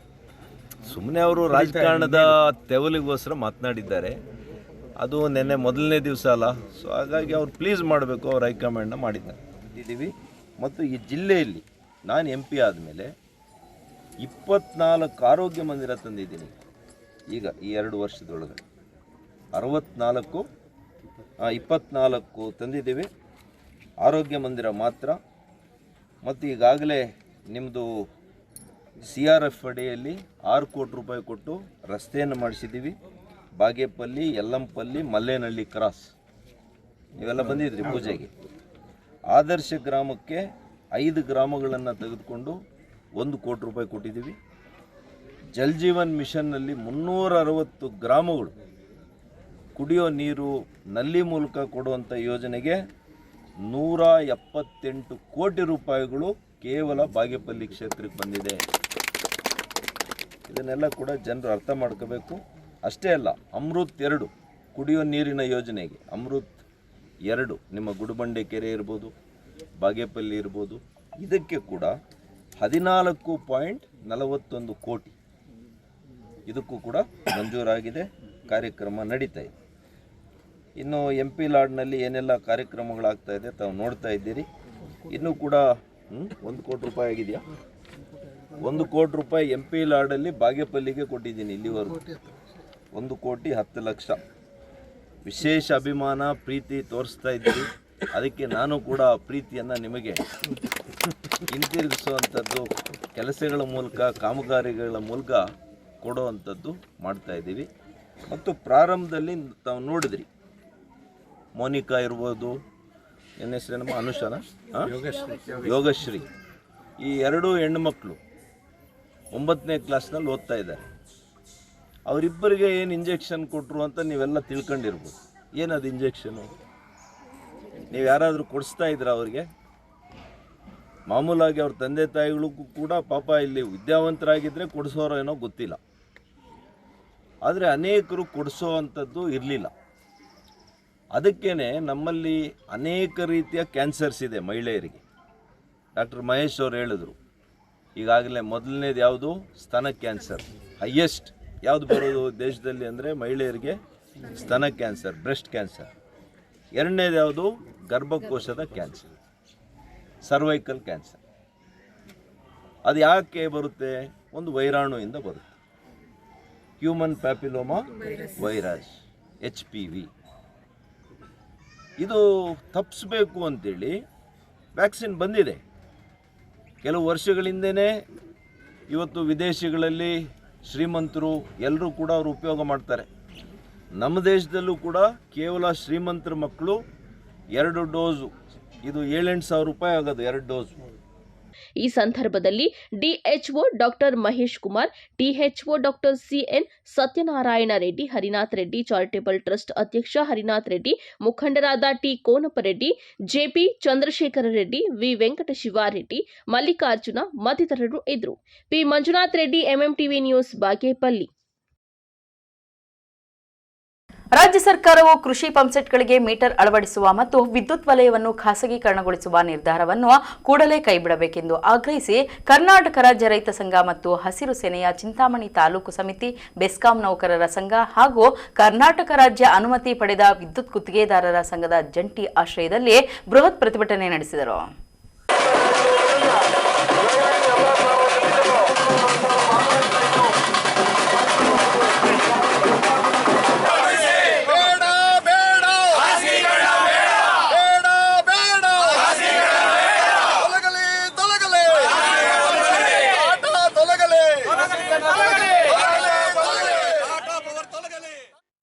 ಸುಮ್ಮನೆ ಅವರು ರಾಜಕಾರಣದ ತೆವಲಿಗೋಸ್ಕರ ಮಾತನಾಡಿದ್ದಾರೆ. ಅದು ನೆನ್ನೆ ಮೊದಲನೇ ದಿವಸ ಅಲ್ಲ. ಸೊ ಹಾಗಾಗಿ ಅವ್ರು ಪ್ಲೀಸ್ ಮಾಡಬೇಕು, ಅವ್ರು ಹೈಕಮಾಂಡ್ನ ಮಾಡಿದ್ದಾರೆ ಇದ್ದೀವಿ. ಮತ್ತು ಈ ಜಿಲ್ಲೆಯಲ್ಲಿ ನಾನು MP ಆದಮೇಲೆ 24 ಆರೋಗ್ಯ ಮಂದಿರ ತಂದಿದ್ದೀನಿ. ಈಗ ಈ 2 ವರ್ಷದೊಳಗೆ 24 ತಂದಿದ್ದೀವಿ ಆರೋಗ್ಯ ಮಂದಿರ ಮಾತ್ರ. ಮತ್ತು ಈಗಾಗಲೇ ನಿಮ್ಮದು CRF ಅಡಿಯಲ್ಲಿ 6 ಕೋಟಿ ರೂಪಾಯಿ ಕೊಟ್ಟು ರಸ್ತೆಯನ್ನು ಮಾಡಿಸಿದ್ದೀವಿ. ಬಾಗೇಪಲ್ಲಿ, ಯಲ್ಲಂಪಲ್ಲಿ, ಮಲ್ಲೇನಹಳ್ಳಿ ಕ್ರಾಸ್ ನೀವೆಲ್ಲ ಬಂದಿದ್ರಿ ಪೂಜೆಗೆ. ಆದರ್ಶ ಗ್ರಾಮಕ್ಕೆ 5 ಗ್ರಾಮಗಳನ್ನು ತೆಗೆದುಕೊಂಡು 1 ಕೋಟಿ ರೂಪಾಯಿ ಕೊಟ್ಟಿದ್ದೀವಿ. ಜಲ್ ಜೀವನ್ ಮಿಷನ್ನಲ್ಲಿ 360 ಗ್ರಾಮಗಳು ಕುಡಿಯೋ ನೀರು ನಲ್ಲಿ ಮೂಲಕ ಕೊಡುವಂಥ ಯೋಜನೆಗೆ 178 ಕೋಟಿ ರೂಪಾಯಿಗಳು ಕೇವಲ ಬಾಗೇಪಲ್ಲಿ ಕ್ಷೇತ್ರಕ್ಕೆ ಬಂದಿದೆ. ಇದನ್ನೆಲ್ಲ ಕೂಡ ಜನರು ಅರ್ಥ ಮಾಡ್ಕೋಬೇಕು. ಅಷ್ಟೇ ಅಲ್ಲ, ಅಮೃತ್ 2 ಕುಡಿಯೋ ನೀರಿನ ಯೋಜನೆಗೆ ಅಮೃತ್ 2 ನಿಮ್ಮ ಗುಡುಬಂಡೆ ಕೆರೆ ಇರ್ಬೋದು, ಬಾಗೇಪಲ್ಲಿ ಇರ್ಬೋದು, ಇದಕ್ಕೆ ಕೂಡ 14.41 ಕೋಟಿ ಇದಕ್ಕೂ ಕೂಡ ಮಂಜೂರಾಗಿದೆ. ಕಾರ್ಯಕ್ರಮ ನಡೀತಾ ಇದೆ. ಇನ್ನು MP ಲಾಡ್ನಲ್ಲಿ ಏನೆಲ್ಲ ಕಾರ್ಯಕ್ರಮಗಳಾಗ್ತಾ ಇದೆ ತಾವು ನೋಡ್ತಾ ಇದ್ದೀರಿ. ಇನ್ನೂ ಕೂಡ 1 ಕೋಟಿ ರೂಪಾಯಿ ಆಗಿದೆಯಾ? 1 ಕೋಟಿ ರೂಪಾಯಿ MP ಲಾಡಲ್ಲಿ ಬಾಗೇಪಲ್ಲಿಗೆ ಕೊಟ್ಟಿದ್ದೀನಿ ಇಲ್ಲಿವರೆಗೂ. 1,10,00,000 ವಿಶೇಷ ಅಭಿಮಾನ ಪ್ರೀತಿ ತೋರಿಸ್ತಾ ಇದ್ದೀರಿ. ಅದಕ್ಕೆ ನಾನು ಕೂಡ ಪ್ರೀತಿಯನ್ನು ನಿಮಗೆ ಹಿಂತಿರುಗಿಸುವಂಥದ್ದು ಕೆಲಸಗಳ ಮೂಲಕ, ಕಾಮಗಾರಿಗಳ ಮೂಲಕ ಕೊಡುವಂಥದ್ದು ಮಾಡ್ತಾ ಇದ್ದೀವಿ. ಮತ್ತು ಪ್ರಾರಂಭದಲ್ಲಿ ತಾವು ನೋಡಿದ್ರಿ, ಮೋನಿಕಾ ಇರ್ಬೋದು, ನನ್ನ ಹೆಸರೇನಮ್ಮ, ಅನುಷಾನ, ಯೋಗಶ್ರೀ, ಈ 2 ಹೆಣ್ಣುಮಕ್ಕಳು 9ನೇ ಕ್ಲಾಸ್ನಲ್ಲಿ ಓದ್ತಾ ಇದ್ದಾರೆ. ಅವರಿಬ್ಬರಿಗೆ ಏನು ಇಂಜೆಕ್ಷನ್ ಕೊಟ್ಟರು ಅಂತ ನೀವೆಲ್ಲ ತಿಳ್ಕೊಂಡಿರ್ಬೋದು. ಏನದು ಇಂಜೆಕ್ಷನು? ನೀವು ಯಾರಾದರೂ ಕೊಡಿಸ್ತಾ ಇದ್ದೀರಾ ಅವರಿಗೆ? ಮಾಮೂಲಾಗಿ ಅವ್ರ ತಂದೆ ತಾಯಿಗಳಿಗೂ ಕೂಡ ಪಾಪ ಇಲ್ಲಿ ವಿದ್ಯಾವಂತರಾಗಿದ್ದರೆ ಕೊಡಿಸೋರೋ ಏನೋ ಗೊತ್ತಿಲ್ಲ. ಆದರೆ ಅನೇಕರು ಕೊಡಿಸೋ ಅಂಥದ್ದು ಇರಲಿಲ್ಲ. ಅದಕ್ಕೇ ನಮ್ಮಲ್ಲಿ ಅನೇಕ ರೀತಿಯ ಕ್ಯಾನ್ಸರ್ಸ್ ಇದೆ ಮಹಿಳೆಯರಿಗೆ. ಡಾಕ್ಟರ್ ಮಹೇಶ್ ಅವರು ಹೇಳಿದ್ರು ಈಗಾಗಲೇ. ಮೊದಲನೇದು ಯಾವುದು? ಸ್ತನ ಕ್ಯಾನ್ಸರ್. ಹೈಯೆಸ್ಟ್ ಯಾವುದು ಬರೋದು ದೇಶದಲ್ಲಿ ಅಂದರೆ ಮಹಿಳೆಯರಿಗೆ ಸ್ತನ ಕ್ಯಾನ್ಸರ್, ಬ್ರೆಸ್ಟ್ ಕ್ಯಾನ್ಸರ್. ಎರಡನೇದು ಯಾವುದು? ಗರ್ಭಕೋಶದ ಕ್ಯಾನ್ಸರ್, ಸರ್ವೈಕಲ್ ಕ್ಯಾನ್ಸರ್. ಅದು ಯಾಕೆ ಬರುತ್ತೆ? ಒಂದು ವೈರಾಣುವಿಂದ ಬರುತ್ತೆ, ಹ್ಯೂಮನ್ ಪ್ಯಾಪಿಲೋಮಾ ವೈರಸ್, HPV. ಇದು ತಪ್ಪಿಸ್ಬೇಕು ಅಂತೇಳಿ ವ್ಯಾಕ್ಸಿನ್ ಬಂದಿದೆ. ಕೆಲವು ವರ್ಷಗಳಿಂದನೇ ಇವತ್ತು ವಿದೇಶಗಳಲ್ಲಿ ಶ್ರೀಮಂತರು ಎಲ್ಲರೂ ಕೂಡ ಅವರು ಉಪಯೋಗ ಮಾಡ್ತಾರೆ. ನಮ್ಮ ದೇಶದಲ್ಲೂ ಕೂಡ ಕೇವಲ ಶ್ರೀಮಂತರ ಮಕ್ಕಳು 2 ಡೋಸು, ಇದು 7-8 ಸಾವಿರ ರೂಪಾಯಿ ಆಗೋದು 2 ಡೋಸು. ಈ ಸಂದರ್ಭದಲ್ಲಿ DHO doctor Mahesh Kumar, THO doctor CN Satyanarayana Reddy, Harinath Reddy charitable trust ಅಧ್ಯಕ್ಷ ಹರಿನಾಥ್ ರೆಡ್ಡಿ, ಮುಖಂಡರಾದ T Konappa Reddy, JP Chandrashekhara Reddy, V Venkatashivareddy, Mallikarjuna ಮತ್ತಿತರರು ಇದ್ದರು. P Manjunath Reddy, MMTV news, Bagepalli. ರಾಜ್ಯ ಸರ್ಕಾರವು ಕೃಷಿ ಪಂಪ್ಸೆಟ್ಗಳಿಗೆ ಮೀಟರ್ ಅಳವಡಿಸುವ ಮತ್ತು ವಿದ್ಯುತ್ ವಲಯವನ್ನು ಖಾಸಗೀಕರಣಗೊಳಿಸುವ ನಿರ್ಧಾರವನ್ನು ಕೂಡಲೇ ಕೈಬಿಡಬೇಕೆಂದು ಆಗ್ರಹಿಸಿ ಕರ್ನಾಟಕ ರಾಜ್ಯ ರೈತ ಸಂಘ ಮತ್ತು ಹಸಿರು ಸೇನೆಯ ಚಿಂತಾಮಣಿ ತಾಲೂಕು ಸಮಿತಿ, ಬೆಸ್ಕಾಂ ನೌಕರರ ಸಂಘ ಹಾಗೂ ಕರ್ನಾಟಕ ರಾಜ್ಯ ಅನುಮತಿ ಪಡೆದ ವಿದ್ಯುತ್ ಗುತ್ತಿಗೆದಾರರ ಸಂಘದ ಜಂಟಿ ಆಶ್ರಯದಲ್ಲಿ ಬೃಹತ್ ಪ್ರತಿಭಟನೆ ನಡೆಸಿದರು.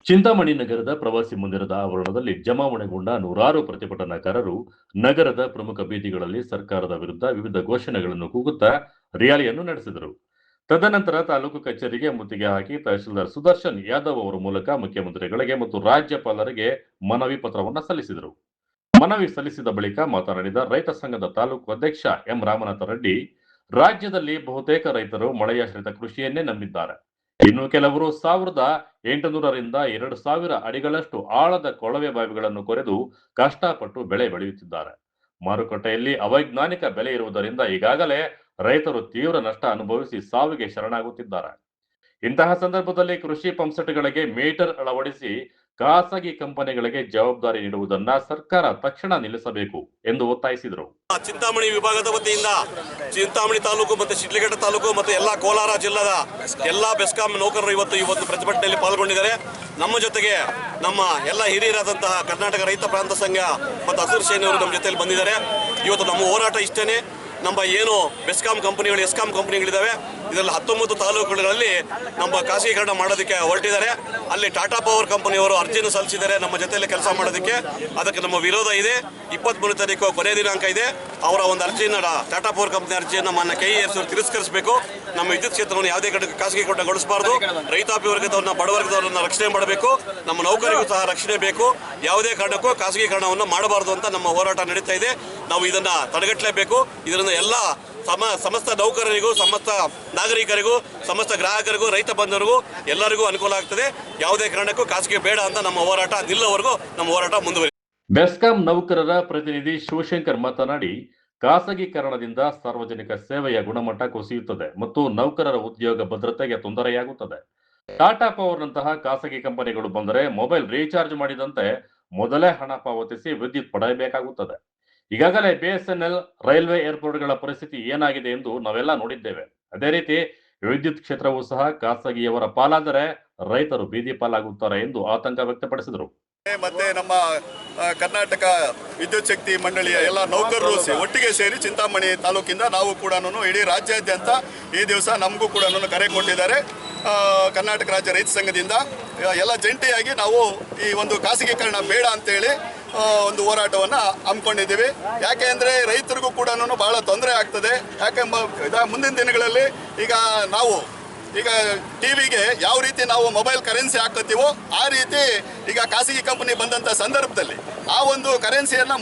ಚಿಂತಾಮಣಿ ನಗರದ ಪ್ರವಾಸಿ ಮಂದಿರದ ಆವರಣದಲ್ಲಿ ಜಮಾವಣೆಗೊಂಡ ನೂರಾರು ಪ್ರತಿಭಟನಾಕಾರರು ನಗರದ ಪ್ರಮುಖ ಬೀದಿಗಳಲ್ಲಿ ಸರ್ಕಾರದ ವಿರುದ್ಧ ವಿವಿಧ ಘೋಷಣೆಗಳನ್ನು ಕೂಗುತ್ತಾ ರ್ಯಾಲಿಯನ್ನು ನಡೆಸಿದರು. ತದನಂತರ ತಾಲೂಕು ಕಚೇರಿಗೆ ಮುತ್ತಿಗೆ ಹಾಕಿ ತಹಶೀಲ್ದಾರ್ ಸುದರ್ಶನ್ ಯಾದವ್ ಅವರ ಮೂಲಕ ಮುಖ್ಯಮಂತ್ರಿಗಳಿಗೆ ಮತ್ತು ರಾಜ್ಯಪಾಲರಿಗೆ ಮನವಿ ಪತ್ರವನ್ನು ಸಲ್ಲಿಸಿದರು. ಮನವಿ ಸಲ್ಲಿಸಿದ ಬಳಿಕ ಮಾತನಾಡಿದ ರೈತ ಸಂಘದ ತಾಲೂಕು ಅಧ್ಯಕ್ಷ ಎಂ ರಾಮನಾಥ ರೆಡ್ಡಿ, ರಾಜ್ಯದಲ್ಲಿ ಬಹುತೇಕ ರೈತರು ಮಳೆಯಾಶ್ರಿತ ಕೃಷಿಯನ್ನೇ ನಂಬಿದ್ದಾರೆ. ಇನ್ನು ಕೆಲವರು 1800ರಿಂದ 2000 ಅಡಿಗಳಷ್ಟು ಆಳದ ಕೊಳವೆ ಬಾವಿಗಳನ್ನು ಕೊರೆದು ಕಷ್ಟಪಟ್ಟು ಬೆಳೆ ಬೆಳೆಯುತ್ತಿದ್ದಾರೆ. ಮಾರುಕಟ್ಟೆಯಲ್ಲಿ ಅವೈಜ್ಞಾನಿಕ ಬೆಲೆ ಇರುವುದರಿಂದ ಈಗಾಗಲೇ ರೈತರು ತೀವ್ರ ನಷ್ಟ ಅನುಭವಿಸಿ ಸಾವಿಗೆ ಶರಣಾಗುತ್ತಿದ್ದಾರೆ. ಇಂತಹ ಸಂದರ್ಭದಲ್ಲಿ ಕೃಷಿ ಪಂಪ್ಸೆಟ್ಗಳಿಗೆ ಮೀಟರ್ ಅಳವಡಿಸಿ ಖಾಸಗಿ ಕಂಪನಿಗಳಿಗೆ ಜವಾಬ್ದಾರಿ ನೀಡುವುದನ್ನ ಸರ್ಕಾರ ತಕ್ಷಣ ನಿಲ್ಲಿಸಬೇಕು ಎಂದು ಒತ್ತಾಯಿಸಿದರು. ಚಿಂತಾಮಣಿ ವಿಭಾಗದ ವತಿಯಿಂದ ಚಿಂತಾಮಣಿ ತಾಲೂಕು ಮತ್ತು ಶಿಡ್ಲಘಟ್ಟ ತಾಲೂಕು ಮತ್ತು ಎಲ್ಲಾ ಕೋಲಾರ ಜಿಲ್ಲಾದ ಎಲ್ಲಾ ಬೆಸ್ಕಾಂ ನೌಕರರು ಇವತ್ತು ಪ್ರತಿಭಟನೆಯಲ್ಲಿ ಪಾಲ್ಗೊಂಡಿದ್ದಾರೆ. ನಮ್ಮ ಜೊತೆಗೆ ನಮ್ಮ ಎಲ್ಲ ಹಿರಿಯರಾದಂತಹ ಕರ್ನಾಟಕ ರೈತ ಪ್ರಾಂತ ಸಂಘ ಮತ್ತು ಹಸಿರು ಸೇನೆಯವರು ನಮ್ಮ ಜೊತೆಯಲ್ಲಿ ಬಂದಿದ್ದಾರೆ. ಇವತ್ತು ನಮ್ಮ ಹೋರಾಟ ಇಷ್ಟೇನೆ. ನಮ್ಮ ಏನು ಬೆಸ್ಕಾಂ ಕಂಪನಿಗಳು, ಎಸ್ಕಾಂ ಕಂಪನಿಗಳಿದ್ದಾವೆ, ಇದರಲ್ಲಿ 19 ತಾಲೂಕುಗಳಲ್ಲಿ ನಮ್ಮ ಖಾಸಗೀಕರಣ ಮಾಡೋದಕ್ಕೆ ಹೊರಟಿದ್ದಾರೆ. ಅಲ್ಲಿ ಟಾಟಾ ಪವರ್ ಕಂಪನಿಯವರು ಅರ್ಜಿಯನ್ನು ಸಲ್ಲಿಸಿದ್ದಾರೆ ನಮ್ಮ ಜೊತೆಯಲ್ಲಿ ಕೆಲಸ ಮಾಡೋದಕ್ಕೆ. ಅದಕ್ಕೆ ನಮ್ಮ ವಿರೋಧ ಇದೆ. 23 ತಾರೀಕು ಕೊನೆಯ ದಿನಾಂಕ ಇದೆ. ಅವರ ಒಂದು ಅರ್ಜಿಯನ್ನು, ಟಾಟಾ ಪವರ್ ಕಂಪನಿ ಅರ್ಜಿಯನ್ನು ಮಾನ್ಯ KES ತಿರಸ್ಕರಿಸಬೇಕು. ನಮ್ಮ ವಿದ್ಯುತ್ ಕ್ಷೇತ್ರವನ್ನು ಯಾವುದೇ ಕಡೆಗೆ ಖಾಸಗೀಕರಣಗೊಳಿಸಬಾರ್ದು. ರೈತಾಪಿ ವರ್ಗದವ್ರನ್ನ, ಬಡವರ್ಗದವ್ರನ್ನ ರಕ್ಷಣೆ ಮಾಡಬೇಕು. ನಮ್ಮ ನೌಕರಿಗೂ ಸಹ ರಕ್ಷಣೆ ಬೇಕು. ಯಾವುದೇ ಕಾರಣಕ್ಕೂ ಖಾಸಗೀಕರಣವನ್ನು ಮಾಡಬಾರ್ದು ಅಂತ ನಮ್ಮ ಹೋರಾಟ ನಡೀತಾ ಇದೆ. ನಾವು ಇದನ್ನು ತಡೆಗಟ್ಟಲೇಬೇಕು. ಇದರಿಂದ ಎಲ್ಲ ಸಮಸ್ತ ನೌಕರರಿಗೂ, ಸಮಸ್ತ ನಾಗರಿಕರಿಗೂ, ಸಮಸ್ತ ಗ್ರಾಹಕರಿಗೂ, ರೈತ ಬಂಧುವರಿಗೂ ಎಲ್ಲರಿಗೂ ಅನುಕೂಲ ಆಗ್ತದೆ. ಯಾವುದೇ ಕಾರಣಕ್ಕೂ ಖಾಸಗಿ ಬೇಡ ಅಂತ ನಮ್ಮ ಹೋರಾಟ ನಿಲ್ಲುವವರೆಗೂ ನಮ್ಮ ಹೋರಾಟ ಮುಂದುವರಿಯುತ್ತದೆ. ಬೆಸ್ಕಾಂ ನೌಕರರ ಪ್ರತಿನಿಧಿ ಶಿವಶಂಕರ್ ಮಾತನಾಡಿ, ಖಾಸಗೀಕರಣದಿಂದ ಸಾರ್ವಜನಿಕ ಸೇವೆಯ ಗುಣಮಟ್ಟ ಕುಸಿಯುತ್ತದೆ ಮತ್ತು ನೌಕರರ ಉದ್ಯೋಗ ಭದ್ರತೆಗೆ ತೊಂದರೆಯಾಗುತ್ತದೆ. ಟಾಟಾ ಪವರ್ನಂತಹ ಖಾಸಗಿ ಕಂಪನಿಗಳು ಬಂದರೆ ಮೊಬೈಲ್ ರೀಚಾರ್ಜ್ ಮಾಡಿದಂತೆ ಮೊದಲೇ ಹಣ ಪಾವತಿಸಿ ವಿದ್ಯುತ್ ಪಡೆಯಬೇಕಾಗುತ್ತದೆ. ಈಗಾಗಲೇ BSNL, ರೈಲ್ವೆ, ಏರ್ಪೋರ್ಟ್ಗಳ ಪರಿಸ್ಥಿತಿ ಏನಾಗಿದೆ ಎಂದು ನಾವೆಲ್ಲ ನೋಡಿದ್ದೇವೆ. ಅದೇ ರೀತಿ ವಿದ್ಯುತ್ ಕ್ಷೇತ್ರವೂ ಸಹ ಖಾಸಗಿಯವರ ಪಾಲಾದರೆ ರೈತರು ಬೀದಿ ಪಾಲಾಗುತ್ತಾರೆ ಎಂದು ಆತಂಕ ವ್ಯಕ್ತಪಡಿಸಿದರು. ಮತ್ತೆ ನಮ್ಮ ಕರ್ನಾಟಕ ವಿದ್ಯುತ್ ಶಕ್ತಿ ಮಂಡಳಿಯ ಎಲ್ಲ ನೌಕರರು ಒಟ್ಟಿಗೆ ಸೇರಿ ಚಿಂತಾಮಣಿ ತಾಲೂಕಿಂದ ನಾವು ಕೂಡ ಇಡೀ ರಾಜ್ಯಾದ್ಯಂತ ಈ ದಿವಸ ನಮಗೂ ಕೂಡ ಕರೆ ಕೊಟ್ಟಿದ್ದಾರೆ. ಕರ್ನಾಟಕ ರಾಜ್ಯ ರೈತ ಸಂಘದಿಂದ ಎಲ್ಲ ಜಂಟಿಯಾಗಿ ನಾವು ಈ ಒಂದು ಖಾಸಗೀಕರಣ ಬೇಡ ಅಂತೇಳಿ ಒಂದು ಹೋರಾಟವನ್ನು ಹಮ್ಮಿಕೊಂಡಿದ್ದೀವಿ. ಯಾಕೆ ಅಂದರೆ ರೈತರಿಗೂ ಕೂಡ ಬಹಳ ತೊಂದರೆ ಆಗ್ತದೆ. ಯಾಕೆ ಮುಂದಿನ ದಿನಗಳಲ್ಲಿ ನಾವು ಟಿವಿಗೆ ಯಾವ ರೀತಿ ನಾವು ಮೊಬೈಲ್ ಕರೆನ್ಸಿ ಹಾಕತ್ತೀವೋ ಆ ರೀತಿ ಈಗ ಖಾಸಗಿ ಕಂಪನಿ ಬಂದಂಥ ಸಂದರ್ಭದಲ್ಲಿ ಆ ಒಂದು ಕರೆನ್ಸಿಯನ್ನು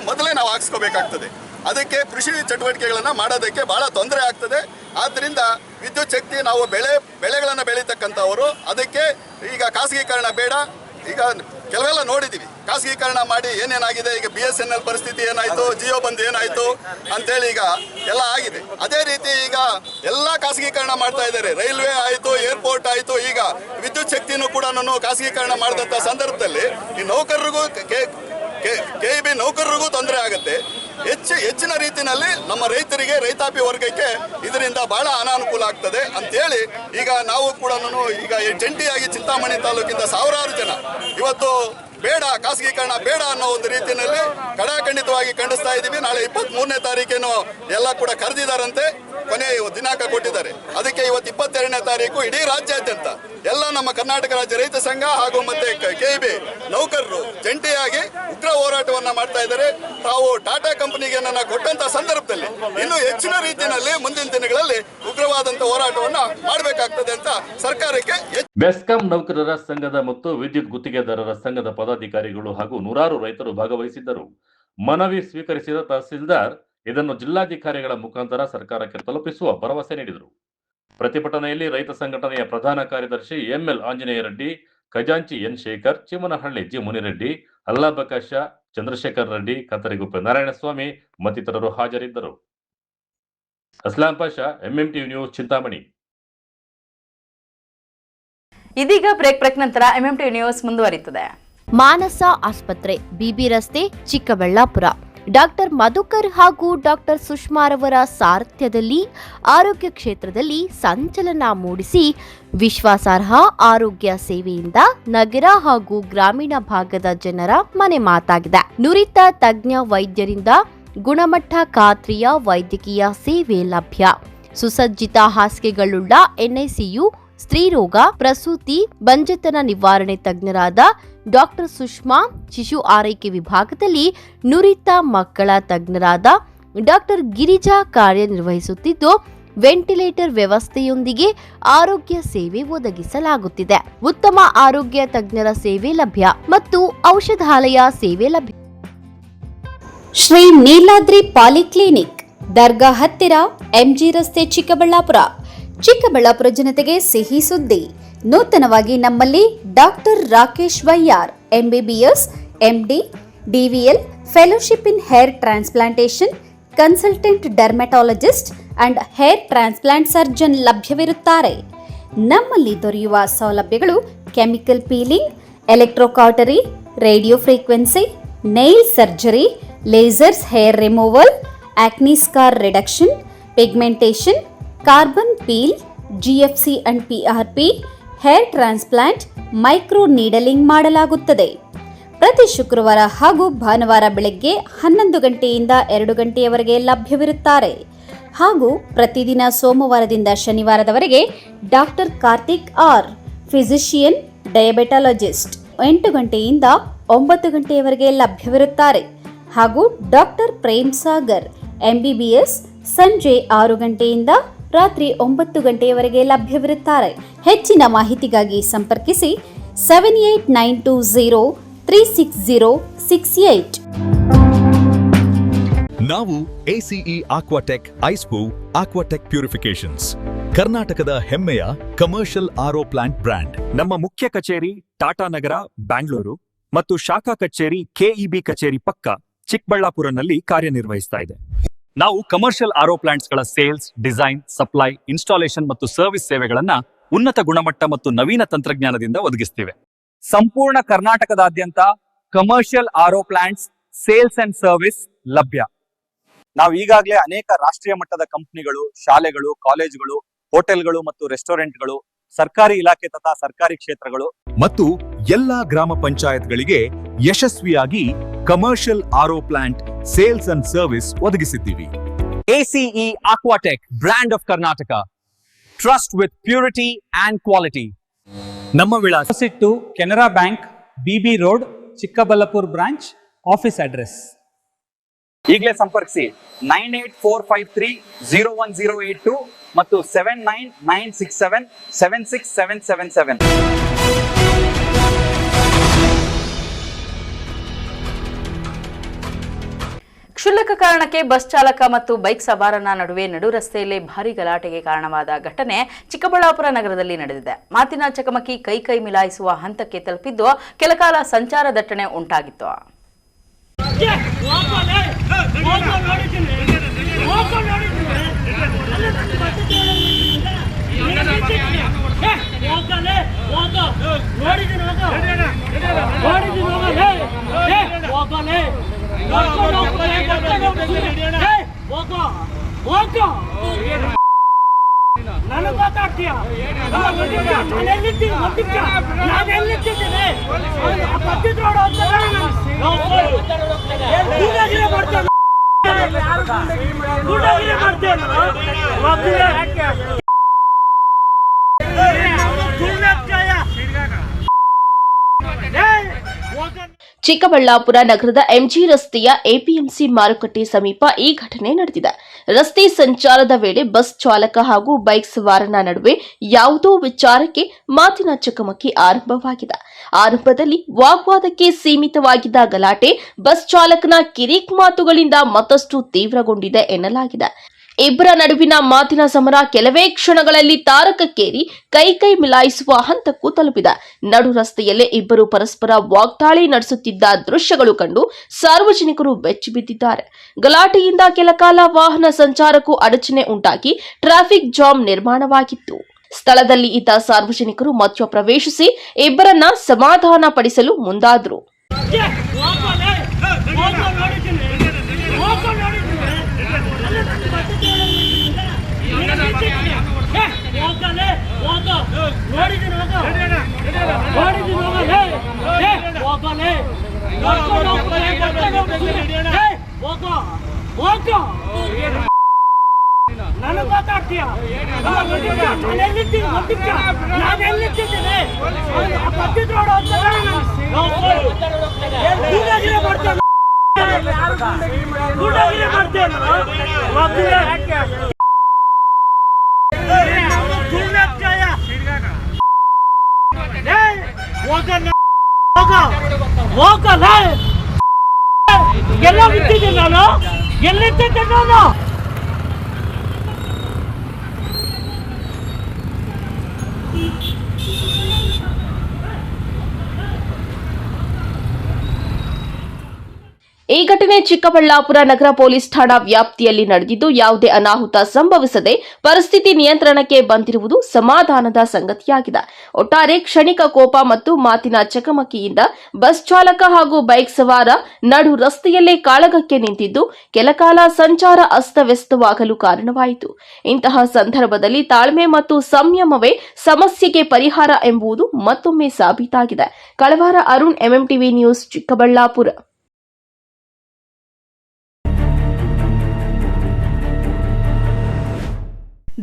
ಮೊದಲೇ ನಾವು ಹಾಕ್ಸ್ಕೋಬೇಕಾಗ್ತದೆ. ಅದಕ್ಕೆ ಕೃಷಿ ಚಟುವಟಿಕೆಗಳನ್ನು ಮಾಡೋದಕ್ಕೆ ಬಹಳ ತೊಂದರೆ ಆಗ್ತದೆ. ಆದ್ದರಿಂದ ವಿದ್ಯುತ್ ಶಕ್ತಿ ನಾವು ಬೆಳೆಗಳನ್ನು ಬೆಳೀತಕ್ಕಂಥವರು, ಅದಕ್ಕೆ ಈಗ ಖಾಸಗೀಕರಣ ಬೇಡ. ಈಗ ಕೆಲವೆಲ್ಲ ನೋಡಿದ್ದೀವಿ, ಖಾಸಗೀಕರಣ ಮಾಡಿ ಏನೇನಾಗಿದೆ. ಈಗ BSNL ಪರಿಸ್ಥಿತಿ ಏನಾಯಿತು, ಜಿಯೋ ಬಂದು ಏನಾಯಿತು ಅಂತೇಳಿ ಈಗ ಎಲ್ಲ ಆಗಿದೆ. ಅದೇ ರೀತಿ ಈಗ ಎಲ್ಲ ಖಾಸಗೀಕರಣ ಮಾಡ್ತಾ ಇದ್ದಾರೆ. ರೈಲ್ವೆ ಆಯಿತು, ಏರ್ಪೋರ್ಟ್ ಆಯಿತು, ಈಗ ವಿದ್ಯುತ್ ಶಕ್ತಿನೂ ಕೂಡ ಖಾಸಗೀಕರಣ ಮಾಡಿದಂಥ ಸಂದರ್ಭದಲ್ಲಿ ಈ ನೌಕರರಿಗೂ KEB ನೌಕರರಿಗೂ ತೊಂದರೆ ಆಗುತ್ತೆ. ಹೆಚ್ಚಿನ ರೀತಿಯಲ್ಲಿ ನಮ್ಮ ರೈತರಿಗೆ, ರೈತಾಪಿ ವರ್ಗಕ್ಕೆ ಇದರಿಂದ ಬಹಳ ಅನಾನುಕೂಲ ಆಗ್ತದೆ ಅಂತೇಳಿ ಈಗ ನಾವು ಕೂಡ ಈಗ ಜಂಟಿಯಾಗಿ ಚಿಂತಾಮಣಿ ತಾಲೂಕಿಂದ ಸಾವಿರಾರು ಜನ ಇವತ್ತು ಬೇಡ, ಖಾಸಗೀಕರಣ ಬೇಡ ಅನ್ನೋ ಒಂದು ರೀತಿಯಲ್ಲಿ ಕಡಾಖಂಡಿತವಾಗಿ ಖಂಡಿಸ್ತಾ ಇದ್ದೀವಿ. ನಾಳೆ 23ನೇ ತಾರೀಕೇನು ಎಲ್ಲ ಕೂಡ ಕರೆದಿದ್ದಾರಂತೆ, ಕೊನೆಯ ದಿನಾಂಕ ಕೊಟ್ಟಿದ್ದಾರೆ. ಅದಕ್ಕೆ ಇವತ್ತು 22ನೇ ತಾರೀಕು ಇಡೀ ರಾಜ್ಯಾದ್ಯಂತ ಎಲ್ಲ ನಮ್ಮ ಕರ್ನಾಟಕ ರಾಜ್ಯ ರೈತ ಸಂಘ ಹಾಗೂ ಮತ್ತೆ KEB ನೌಕರರು ಜಂಟಿಯಾಗಿ ಉಗ್ರ ಹೋರಾಟವನ್ನ ಮಾಡ್ತಾ ಇದ್ದಾರೆ. ತಾವು ಟಾಟಾ ಕಂಪನಿಗೆ ಕೊಟ್ಟಂತ ಸಂದರ್ಭದಲ್ಲಿ ಇನ್ನೂ ಹೆಚ್ಚಿನ ರೀತಿಯಲ್ಲಿ ಮುಂದಿನ ದಿನಗಳಲ್ಲಿ ಉಗ್ರವಾದಂತ ಹೋರಾಟವನ್ನ ಮಾಡಬೇಕಾಗ್ತದೆ ಅಂತ ಸರ್ಕಾರಕ್ಕೆ. ಬೆಸ್ಕಾಂ ನೌಕರರ ಸಂಘದ ಮತ್ತು ವಿದ್ಯುತ್ ಗುತ್ತಿಗೆದಾರರ ಸಂಘದ ಪದಾಧಿಕಾರಿಗಳು ಹಾಗೂ ನೂರಾರು ರೈತರು ಭಾಗವಹಿಸಿದ್ದರು. ಮನವಿ ಸ್ವೀಕರಿಸಿದ ತಹಸೀಲ್ದಾರ್ ಇದನ್ನು ಜಿಲ್ಲಾಧಿಕಾರಿಗಳ ಮುಖಾಂತರ ಸರ್ಕಾರಕ್ಕೆ ತಲುಪಿಸುವ ಭರವಸೆ ನೀಡಿದರು. ಪ್ರತಿಭಟನೆಯಲ್ಲಿ ರೈತ ಸಂಘಟನೆಯ ಪ್ರಧಾನ ಕಾರ್ಯದರ್ಶಿ ML ಆಂಜನೇಯ ರೆಡ್ಡಿ, ಖಜಾಂಚಿ N ಶೇಖರ್, ಚಿಮ್ಮನಹಳ್ಳಿ G ಮುನಿರೆಡ್ಡಿ, ಅಲ್ಲಾಬಕಾಶ, ಚಂದ್ರಶೇಖರ್ ರೆಡ್ಡಿ, ಕತ್ತರಿಗುಪ್ಪೆ ನಾರಾಯಣಸ್ವಾಮಿ ಮತ್ತಿತರರು ಹಾಜರಿದ್ದರು. Aslam Pasha, MMTV news, Chintamani. ಇದೀಗ ಬ್ರೇಕ್ ನಂತರ MMTV ನ್ಯೂಸ್ ಮುಂದುವರಿಯುತ್ತದೆ. ಮಾನಸ ಆಸ್ಪತ್ರೆ, BB ರಸ್ತೆ, ಚಿಕ್ಕಬಳ್ಳಾಪುರ. ಡಾಕ್ಟರ್ ಮಧುಕರ್ ಹಾಗೂ ಡಾಕ್ಟರ್ ಸುಷ್ಮಾರವರ ಸಾರಥ್ಯದಲ್ಲಿ ಆರೋಗ್ಯ ಕ್ಷೇತ್ರದಲ್ಲಿ ಸಂಚಲನ ಮೂಡಿಸಿ ವಿಶ್ವಾಸಾರ್ಹ ಆರೋಗ್ಯ ಸೇವೆಯಿಂದ ನಗರ ಹಾಗೂ ಗ್ರಾಮೀಣ ಭಾಗದ ಜನರ ಮನೆ ಮಾತಾಗಿದೆ. ನುರಿತ ತಜ್ಞ ವೈದ್ಯರಿಂದ ಗುಣಮಟ್ಟ ಖಾತ್ರಿಯ ವೈದ್ಯಕೀಯ ಸೇವೆ ಲಭ್ಯ. ಸುಸಜ್ಜಿತ ಹಾಸಿಗೆಗಳುಳ್ಳ NICU, ಸ್ತ್ರೀರೋಗ, ಪ್ರಸೂತಿ, ಬಂಜೆತನ ನಿವಾರಣೆ ತಜ್ಞರಾದ ಡಾಕ್ಟರ್ ಸುಷ್ಮಾ, ಶಿಶು ಆರೈಕೆ ವಿಭಾಗದಲ್ಲಿ ನುರಿತ ಮಕ್ಕಳ ತಜ್ಞರಾದ ಡಾಕ್ಟರ್ ಗಿರಿಜಾ ಕಾರ್ಯನಿರ್ವಹಿಸುತ್ತಿದ್ದು, ವೆಂಟಿಲೇಟರ್ ವ್ಯವಸ್ಥೆಯೊಂದಿಗೆ ಆರೋಗ್ಯ ಸೇವೆ ಒದಗಿಸಲಾಗುತ್ತಿದೆ. ಉತ್ತಮ ಆರೋಗ್ಯ ತಜ್ಞರ ಸೇವೆ ಲಭ್ಯ ಮತ್ತು ಔಷಧಾಲಯ ಸೇವೆ ಲಭ್ಯ. ಶ್ರೀ ನೀಲಾದ್ರಿ ಪಾಲಿಕ್ಲಿನಿಕ್, ದರ್ಗಾ ಹತ್ತಿರ, MG ರಸ್ತೆ, ಚಿಕ್ಕಬಳ್ಳಾಪುರ. ಚಿಕ್ಕಬಳ್ಳಾಪುರ ಜನತೆಗೆ ಸಿಹಿ ಸುದ್ದಿ. ನೂತನವಾಗಿ ನಮ್ಮಲ್ಲಿ doctor Rakesh Y R MBBS, MD, DVL, fellowship in hair transplantation, consultant dermatologist and hair transplant surgeon ಲಭ್ಯವಿರುತ್ತಾರೆ. ನಮ್ಮಲ್ಲಿ ದೊರೆಯುವ ಸೌಲಭ್ಯಗಳು chemical peeling, electrocautery, radio frequency, nail surgery, lasers hair removal, acne scar reduction, pigmentation, carbon peel, GFC and PRP, hair transplant, micro needling ಮಾಡಲಾಗುತ್ತದೆ. ಪ್ರತಿ ಶುಕ್ರವಾರ ಹಾಗೂ ಭಾನುವಾರ ಬೆಳಗ್ಗೆ 11 ಗಂಟೆಯಿಂದ 2 ಗಂಟೆಯವರೆಗೆ ಲಭ್ಯವಿರುತ್ತಾರೆ. ಹಾಗೂ ಪ್ರತಿದಿನ ಸೋಮವಾರದಿಂದ ಶನಿವಾರದವರೆಗೆ ಡಾಕ್ಟರ್ ಕಾರ್ತಿಕ್ ಆರ್, ಫಿಸಿಷಿಯನ್ ಡಯಾಬೆಟಾಲಜಿಸ್ಟ್ 8 ಗಂಟೆಯಿಂದ 9 ಗಂಟೆಯವರೆಗೆ ಲಭ್ಯವಿರುತ್ತಾರೆ. ಹಾಗೂ ಡಾಕ್ಟರ್ ಪ್ರೇಮ್ ಸಾಗರ್ MBBS ಸಂಜೆ 6 ಗಂಟೆಯಿಂದ ರಾತ್ರಿ 9 ಗಂಟೆಯವರೆಗೆ ಲಭ್ಯವಿರುತ್ತಾರೆ. ಹೆಚ್ಚಿನ ಮಾಹಿತಿಗಾಗಿ ಸಂಪರ್ಕಿಸಿ 7892036068. ನಾವು ACE ಆಕ್ವಾಟೆಕ್ ಐಸ್ಪೂ ಆಕ್ವಾಟೆಕ್ ಪ್ಯೂರಿಫಿಕೇಶನ್ಸ್, ಕರ್ನಾಟಕದ ಹೆಮ್ಮೆಯ ಕಮರ್ಷಿಯಲ್ RO ಪ್ಲಾಂಟ್ ಬ್ರ್ಯಾಂಡ್. ನಮ್ಮ ಮುಖ್ಯ ಕಚೇರಿ ಟಾಟಾ ನಗರ, ಬ್ಯಾಂಗ್ಳೂರು ಮತ್ತು ಶಾಖಾ ಕಚೇರಿ KEB ಕಚೇರಿ ಪಕ್ಕ ಚಿಕ್ಕಬಳ್ಳಾಪುರನಲ್ಲಿ ಕಾರ್ಯನಿರ್ವಹಿಸ್ತಾ ಇದೆ. ನಾವು ಕಮರ್ಷಿಯಲ್ RO ಪ್ಲಾಂಟ್ಸ್ಗಳ ಸೇಲ್ಸ್, ಡಿಸೈನ್, ಸಪ್ಲೈ, ಇನ್ಸ್ಟಾಲೇಷನ್ ಮತ್ತು ಸರ್ವಿಸ್ ಸೇವೆಗಳನ್ನ ಉನ್ನತ ಗುಣಮಟ್ಟ ಮತ್ತು ನವೀನ ತಂತ್ರಜ್ಞಾನದಿಂದ ಒದಗಿಸ್ತಿವೆ. ಸಂಪೂರ್ಣ ಕರ್ನಾಟಕದಾದ್ಯಂತ commercial RO plants sales and service ಲಭ್ಯ. ನಾವು ಈಗಾಗಲೇ ಅನೇಕ ರಾಷ್ಟ್ರೀಯ ಮಟ್ಟದ ಕಂಪನಿಗಳು, ಶಾಲೆಗಳು, ಕಾಲೇಜುಗಳು, ಹೋಟೆಲ್ಗಳು ಮತ್ತು ರೆಸ್ಟೋರೆಂಟ್ಗಳು, ಸರ್ಕಾರಿ ಇಲಾಖೆ ತಥಾ ಸರ್ಕಾರಿ ಕ್ಷೇತ್ರಗಳು ಮತ್ತು ಎಲ್ಲಾ ಗ್ರಾಮ ಪಂಚಾಯತ್ಗಳಿಗೆ ಯಶಸ್ವಿಯಾಗಿ commercial RO plant sales and service ಒದಗಿಸಿದ್ದೀವಿ. ACE Aquatech, brand of Karnataka, trust with purity and quality. ನಮ್ಮ ವಿಳಾಸ Canara bank, BB road, Chikkaballapura branch, office address. ಈಗಲೇ ಸಂಪರ್ಕಿಸಿ 9845301082 ಮತ್ತು 7996776777. ಕ್ಷುಲ್ಲಕ ಕಾರಣಕ್ಕೆ ಬಸ್ ಚಾಲಕ ಮತ್ತು ಬೈಕ್ ಸವಾರನ ನಡುವೆ ನಡು ರಸ್ತೆಯಲ್ಲಿ ಭಾರೀ ಗಲಾಟೆಗೆ ಕಾರಣವಾದ ಘಟನೆ ಚಿಕ್ಕಬಳ್ಳಾಪುರ ನಗರದಲ್ಲಿ ನಡೆದಿದೆ. ಮಾತಿನ ಚಕಮಕಿ ಕೈ ಮಿಲಾಯಿಸುವ ಹಂತಕ್ಕೆ ತಲುಪಿದ್ದು ಕೆಲಕಾಲ ಸಂಚಾರ ದಟ್ಟಣೆ ಉಂಟಾಗಿತ್ತು. ಚಿಕ್ಕಬಳ್ಳಾಪುರ ನಗರದ MG ರಸ್ತೆಯ APMC ಮಾರುಕಟ್ಟೆ ಸಮೀಪ ಈ ಘಟನೆ ನಡೆದಿದೆ. ರಸ್ತೆ ಸಂಚಾರದ ವೇಳೆ ಬಸ್ ಚಾಲಕ ಹಾಗೂ ಬೈಕ್ ಸವಾರನ ನಡುವೆ ಯಾವುದೋ ವಿಚಾರಕ್ಕೆ ಮಾತಿನ ಚಕಮಕಿ ಆರಂಭವಾಗಿದೆ. ಆರಂಭದಲ್ಲಿ ವಾಗ್ವಾದಕ್ಕೆ ಸೀಮಿತವಾಗಿದ್ದ ಗಲಾಟೆ ಬಸ್ ಚಾಲಕನ ಕಿರಿಕ್ ಮಾತುಗಳಿಂದ ಮತ್ತಷ್ಟು ತೀವ್ರಗೊಂಡಿದೆ ಎನ್ನಲಾಗಿದೆ. ಇಬ್ಬರ ನಡುವಿನ ಮಾತಿನ ಸಮರ ಕೆಲವೇ ಕ್ಷಣಗಳಲ್ಲಿ ತಾರಕಕ್ಕೇರಿ ಕೈ ಮಿಲಾಯಿಸುವ ಹಂತಕ್ಕೂ ತಲುಪಿದೆ. ನಡು ರಸ್ತೆಯಲ್ಲೇ ಇಬ್ಬರು ಪರಸ್ಪರ ವಾಗ್ದಾಳಿ ನಡೆಸುತ್ತಿದ್ದ ದೃಶ್ಯಗಳು ಕಂಡು ಸಾರ್ವಜನಿಕರು ಬೆಚ್ಚಿಬಿದ್ದಿದ್ದಾರೆ. ಗಲಾಟೆಯಿಂದ ಕೆಲಕಾಲ ವಾಹನ ಸಂಚಾರಕ್ಕೂ ಅಡಚಣೆ ಉಂಟಾಗಿ ಟ್ರಾಫಿಕ್ ಜಾಮ್ ನಿರ್ಮಾಣವಾಗಿತ್ತು. ಸ್ಥಳದಲ್ಲಿ ಇದ್ದ ಸಾರ್ವಜನಿಕರು ಮಧ್ಯ ಪ್ರವೇಶಿಸಿ ಇಬ್ಬರನ್ನ ಸಮಾಧಾನ ಪಡಿಸಲು ಮುಂದಾದರು. ಎಲ್ಲ ಬಿಟ್ಟಿದ್ದೆ ನಾನು ಎಲ್ಲಿದ್ದೆ ನಾನು ಈ ಘಟನೆ ಚಿಕ್ಕಬಳ್ಳಾಪುರ ನಗರ ಪೊಲೀಸ್ ಠಾಣಾ ವ್ಯಾಪ್ತಿಯಲ್ಲಿ ನಡೆದಿದ್ದು ಯಾವುದೇ ಅನಾಹುತ ಸಂಭವಿಸದೆ ಪರಿಸ್ಥಿತಿ ನಿಯಂತ್ರಣಕ್ಕೆ ಬಂದಿರುವುದು ಸಮಾಧಾನದ ಸಂಗತಿಯಾಗಿದೆ. ಒಟ್ಟಾರೆ ಕ್ಷಣಿಕ ಕೋಪ ಮತ್ತು ಮಾತಿನ ಚಕಮಕಿಯಿಂದ ಬಸ್ ಚಾಲಕ ಹಾಗೂ ಬೈಕ್ ಸವಾರ ನಡು ರಸ್ತೆಯಲ್ಲೇ ಕಾಳಗಕ್ಕೆ ನಿಂತಿದ್ದು ಕೆಲಕಾಲ ಸಂಚಾರ ಅಸ್ತವ್ಯಸ್ತವಾಗಲು ಕಾರಣವಾಯಿತು. ಇಂತಹ ಸಂದರ್ಭದಲ್ಲಿ ತಾಳ್ಮೆ ಮತ್ತು ಸಂಯಮವೇ ಸಮಸ್ಯೆಗೆ ಪರಿಹಾರ ಎಂಬುದು ಮತ್ತೊಮ್ಮೆ ಸಾಬೀತಾಗಿದೆ. ಕಳವಾರ ಅರುಣ್, ಎಂಎಂಟಿವಿ ನ್ಯೂಸ್, ಚಿಕ್ಕಬಳ್ಳಾಪುರ.